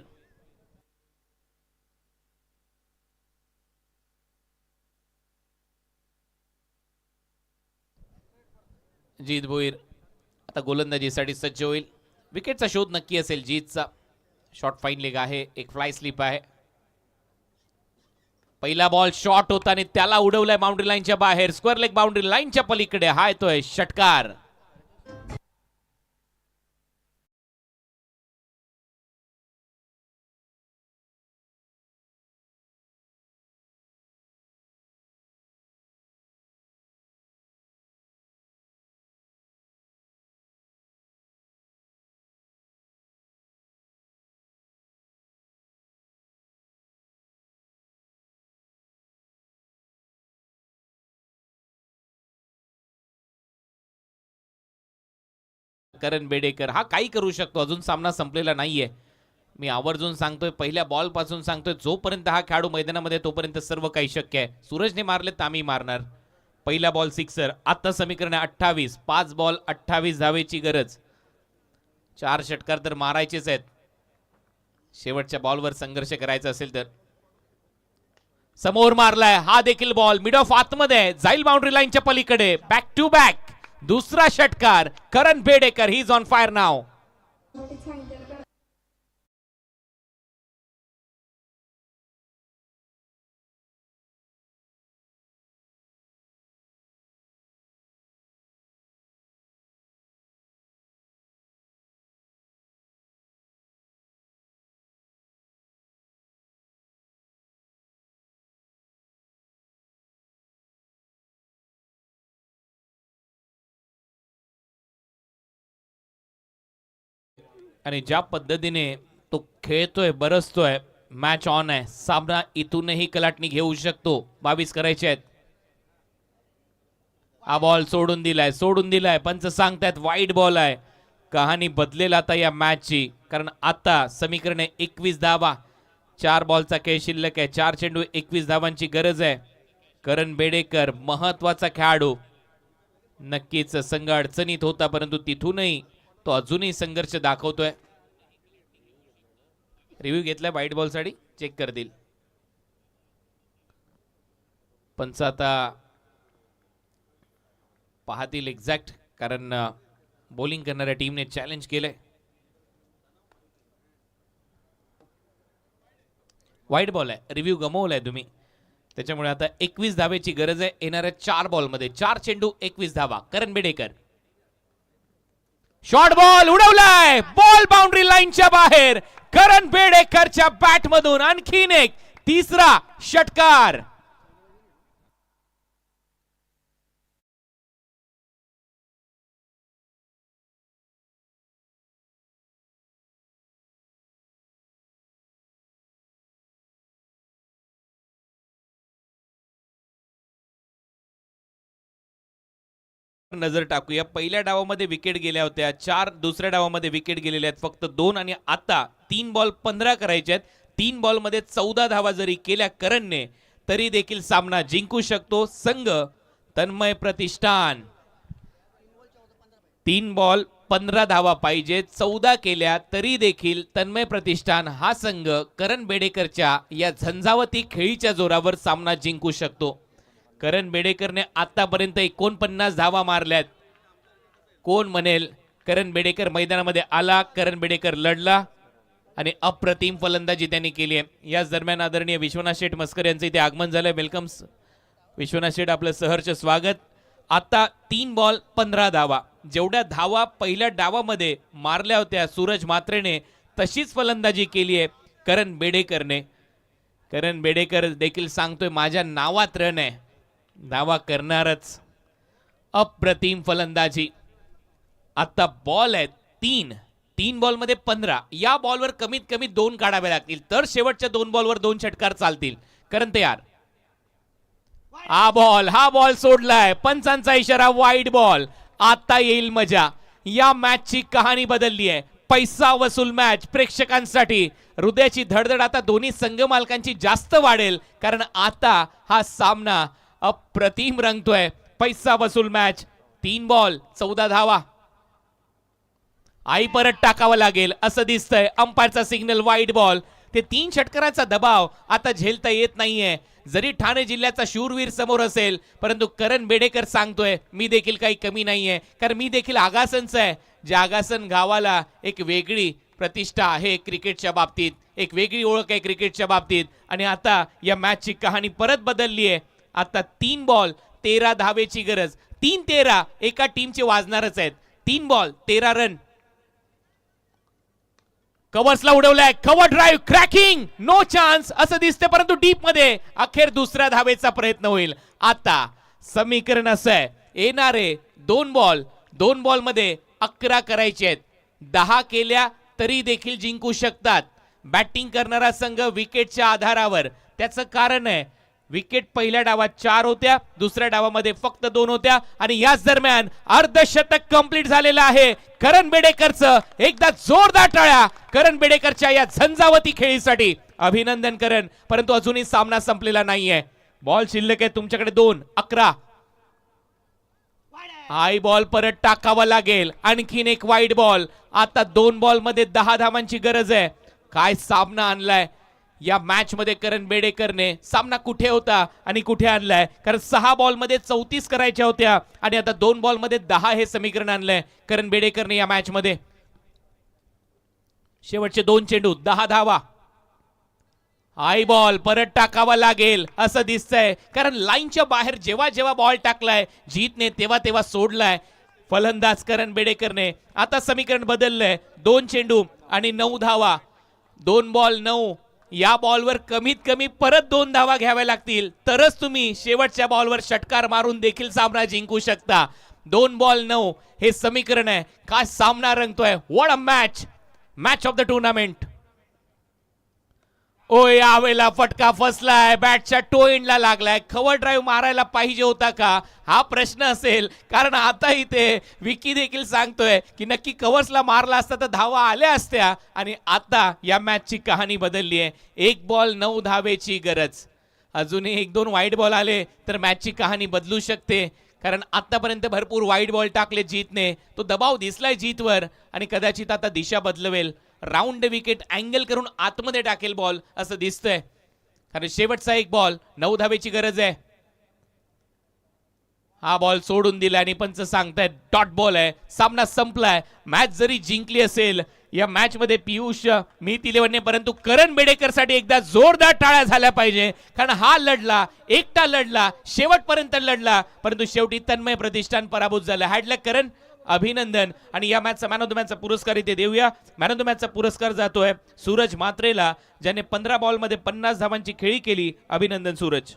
E: जीत भोईर आता गोलंदाजीसाठी सज्ज होईल. विकेटचा शोध नक्की असेल जीतचा. शॉर्ट फाईन लेग आहे, एक फ्लाय स्लिप आहे. पहिला बॉल शॉट होता आणि त्याला उडवलाय बाउंड्री लाईनच्या बाहेर. स्क्वेअर लेग बाउंड्री लाईनच्या पलीकडे. हा येतोय षटकार. करण बेडेकर हा काही करू शकतो. अजून सामना संपलेला नाहीये. मी आवर्जून सांगतोय, पहिल्या बॉल पासून सांगतोय, जोपर्यंत हा खेळाडू मैदानामध्ये तोपर्यंत सर्व काही शक्य आहे. सूरजने मारले तर आम्ही मारणार. पहिला बॉल सिक्सर. आता समीकरण 28. 5 बॉल 28 धावेची गरज. 4 षटकार तर मारायचेच आहेत. शेवटच्या बॉलवर संघर्ष करायचा असेल तर. समोर मारलाय, हा देखील बॉल मिड ऑफ आतमध्ये जाईल बाउंड्री लाईनच्या पलीकडे. बॅक टू बॅक दुसरा षटकार. Karan Bedekar he is on fire नाव. आणि ज्या पद्धतीने तो खेळतोय, बरसतोय, मॅच ऑन आहे. सामना इथूनही कलाटणी घेऊ शकतो. 22 करायचे आहेत. हा बॉल सोडून दिलाय. पंच सांगतायत वाईड बॉल आहे. कहाणी बदलेल आता या मॅचची, कारण आता समीकरण 21 धावा. 4 बॉलचा खेळ शिल्लक आहे. 4 चेंडू 21 धावांची गरज आहे. करण बेडेकर महत्वाचा खेळाडू. नक्कीच संघ अडचणीत होता, परंतु तिथूनही तो अजूनही संघर्ष दाखवतोय. रिव्ह्यू घेतलाय व्हाईट बॉल साठी, चेक करतील पंच. आता पाहतील एक्झॅक्ट, कारण बॉलिंग करणाऱ्या टीमने चॅलेंज केलंय. व्हाईट बॉल आहे, रिव्ह्यू गमवलाय तुम्ही, त्याच्यामुळे आता 21 धावेची गरज आहे येणाऱ्या 4 बॉलमध्ये. 4 चेंडू 21 धावा. करण बेडेकर शॉर्ट बॉल उडवलाय. बॉल बाउंड्री लाईनच्या बाहेर. करण बेडेकरच्या बॅट मधून आणखीन एक तिसरा षटकार. नजर टाकूया. पहिल्या डावामध्ये विकेट गेल्या होत्या 4, दुसऱ्या डावामध्ये विकेट गेलेल्या आहेत फक्त 2 आणि आता 3 बॉल 15 करायचे आहेत. 3 बॉल मध्ये 14 धावा जरी केल्या करणने तरी देखील सामना जिंकू शकतो संघ तन्मय प्रतिष्ठान. 3 बॉल 15 धावा पाहिजे, 14 केल्या तरी देखील तन्मय प्रतिष्ठान हा संघ करण बेडेकरच्या या झंझावती खेळीच्या जोरावर सामना जिंकू शकतो. करण बेडेकरने आतापर्यंत 49 धावा मारल्यात. कोण म्हणेल करण बेडेकर मैदानामध्ये आला, करण बेडेकर लढला आणि अप्रतिम फलंदाजी त्यांनी केली आहे. याच दरम्यान आदरणीय विश्वनाथ शेठ मस्कर यांचं इथे आगमन झालंय. वेलकम विश्वनाथ शेठ, आपलं सहर्ष स्वागत. आता 3 बॉल 15 धावा, जेवढ्या धावा पहिल्या डावामध्ये मारल्या होत्या सूरज मात्रेने तशीच फलंदाजी केली आहे करण बेडेकरने. करण बेडेकर देखील सांगतोय माझ्या नावात रन आहे, धावा करणारच. अप्रतिम फलंदाजी. आता बॉल आहेत 3 बॉल मध्ये 15. या बॉलवर कमीत कमी 2 काढावे लागतील तर शेवटच्या 2 बॉलवर 2 षटकार चालतील. करण तयार. हा बॉल सोडलाय, पंचांचा इशारा, वाईड बॉल. आता येईल मजा. या मॅचची कहाणी बदलली आहे. पैसा वसूल मॅच प्रेक्षकांसाठी. हृदयाची धडधड आता दोन्ही संघ मालकांची जास्त वाढेल कारण आता हा सामना अप्रतिम रंगतोय. पैसा वसूल मॅच. 3 बॉल 14 धावा. आई परत टाकावं लागेल असं दिसतंय. अंपायरचा सिग्नल, वाईड बॉल. ते 3 षटकाराचा दबाव आता झेलता येत नाहीये. जरी ठाणे जिल्ह्याचा शूरवीर समोर असेल परंतु करण बेडेकर सांगतोय मी देखील काही कमी नाहीये कारण मी देखील आगासनचं आहे. जे आगासन गावाला एक वेगळी प्रतिष्ठा आहे क्रिकेटच्या बाबतीत, एक वेगळी ओळख आहे क्रिकेटच्या बाबतीत. आणि आता या मॅचची कहाणी परत बदलली आहे. आता 3 बॉल 13 धावेची गरज. 3-13 एका टीमचे वाजणारच आहेत. 3 बॉल 13 रन. कव्हर्सला उडवलाय, cover drive, cracking, no chance असं दिसतंय परंतु डीप मध्ये अखेर दुसऱ्या धावेचा प्रयत्न होईल. आता समीकरण असं आहे, येणारे 2 बॉल मध्ये 11 करायचे आहेत. 10 केल्या तरी देखील जिंकू शकतात. बॅटिंग करणारा संघ विकेटच्या आधारावर. त्याचं कारण आहे विकेट पहिल्या डावात 4 होत्या, दुसऱ्या डावामध्ये फक्त 2 होत्या आणि याच दरम्यान अर्धशतक कंप्लीट झालेलं आहे करण बेडेकरचं. एकदा जोरदार टाळ्या करण बेडेकरच्या या झंझावती खेळीसाठी. अभिनंदन करण. परंतु अजूनही सामना संपलेला नाहीये. बॉल शिल्लक आहे तुमच्याकडे 2. 11. हाय बॉल परत टाकावा लागेल. आणखीन एक वाईड बॉल. आता 2 बॉल मध्ये 10 धावांची गरज आहे. काय सामना आणलाय या मॅच मध्ये करण बेडेकरने. सामना कुठे होता आणि कुठे आणलाय कारण 6 बॉल मध्ये 34 करायच्या होत्या आणि आता 2 बॉल मध्ये 10 हे समीकरण आणलंय करण बेडेकरने या मॅच मध्ये. शेवटचे 2 चेंडू 10 धावा. हाय बॉल परत टाकावा लागेल असं दिसतंय कारण लाईनच्या बाहेर जेव्हा जेव्हा बॉल टाकलाय जीतने तेव्हा सोडलाय फलंदाज करण बेडेकरने. आता समीकरण बदललंय. 2 चेंडू आणि 9 धावा. 2 बॉल 9. या बॉलवर कमीत कमी परत 2 धावा घ्याव्या लागतील तरच तुम्ही शेवटच्या बॉलवर षटकार मारून देखील सामना जिंकू शकता. 2 बॉल 9 हे समीकरण आहे. काय सामना रंगतोय. What a match of the tournament. ओ यावेळेला फटका फसलाय, बॅटच्या टो एंडला लागलाय. कव्हर ड्राईव्ह मारायला पाहिजे होता का हा प्रश्न असेल कारण आता इथे विकी देखील सांगतोय की नक्की कव्हर्सला मारला असता तर धावा आल्या असत्या. आणि आता या मॅचची कहाणी बदलली आहे. 1 बॉल 9 धावेची गरज. अजूनही 1-2 वाईड बॉल आले तर मॅचची कहाणी बदलू शकते कारण आतापर्यंत भरपूर वाईड बॉल टाकले जीतने. तो दबाव दिसलाय जीतवर आणि कदाचित आता दिशा बदलवेल. राऊंड विकेट अँगल करून आतमध्ये टाकेल बॉल असं दिसतंय कारण शेवटचा 1 बॉल 9 धावेची गरज आहे. हा बॉल सोडून दिला आणि पंच सांगतायत डॉट बॉल आहे. सामना संपलाय. मॅच जरी जिंकली असेल या मॅच मध्ये पियुष मीत 11 परंतु करण बेडेकर साठी एकदा जोरदार टाळ्या झाल्या पाहिजे कारण हा लढला, एकटा लढला, शेवटपर्यंत लढला परंतु शेवटी तन्मय प्रतिष्ठान पराभूत झालं. हॅडलक करण अभिनंदन. आणि या मॅचचा मॅन ऑफ द मॅचचा पुरस्कार इथे देऊया. मॅन ऑफ द मॅचचा पुरस्कार जातोय सूरज म्हात्रेला, ज्याने 15 बॉलमध्ये 50 धावांची खेळी केली. अभिनंदन सूरज.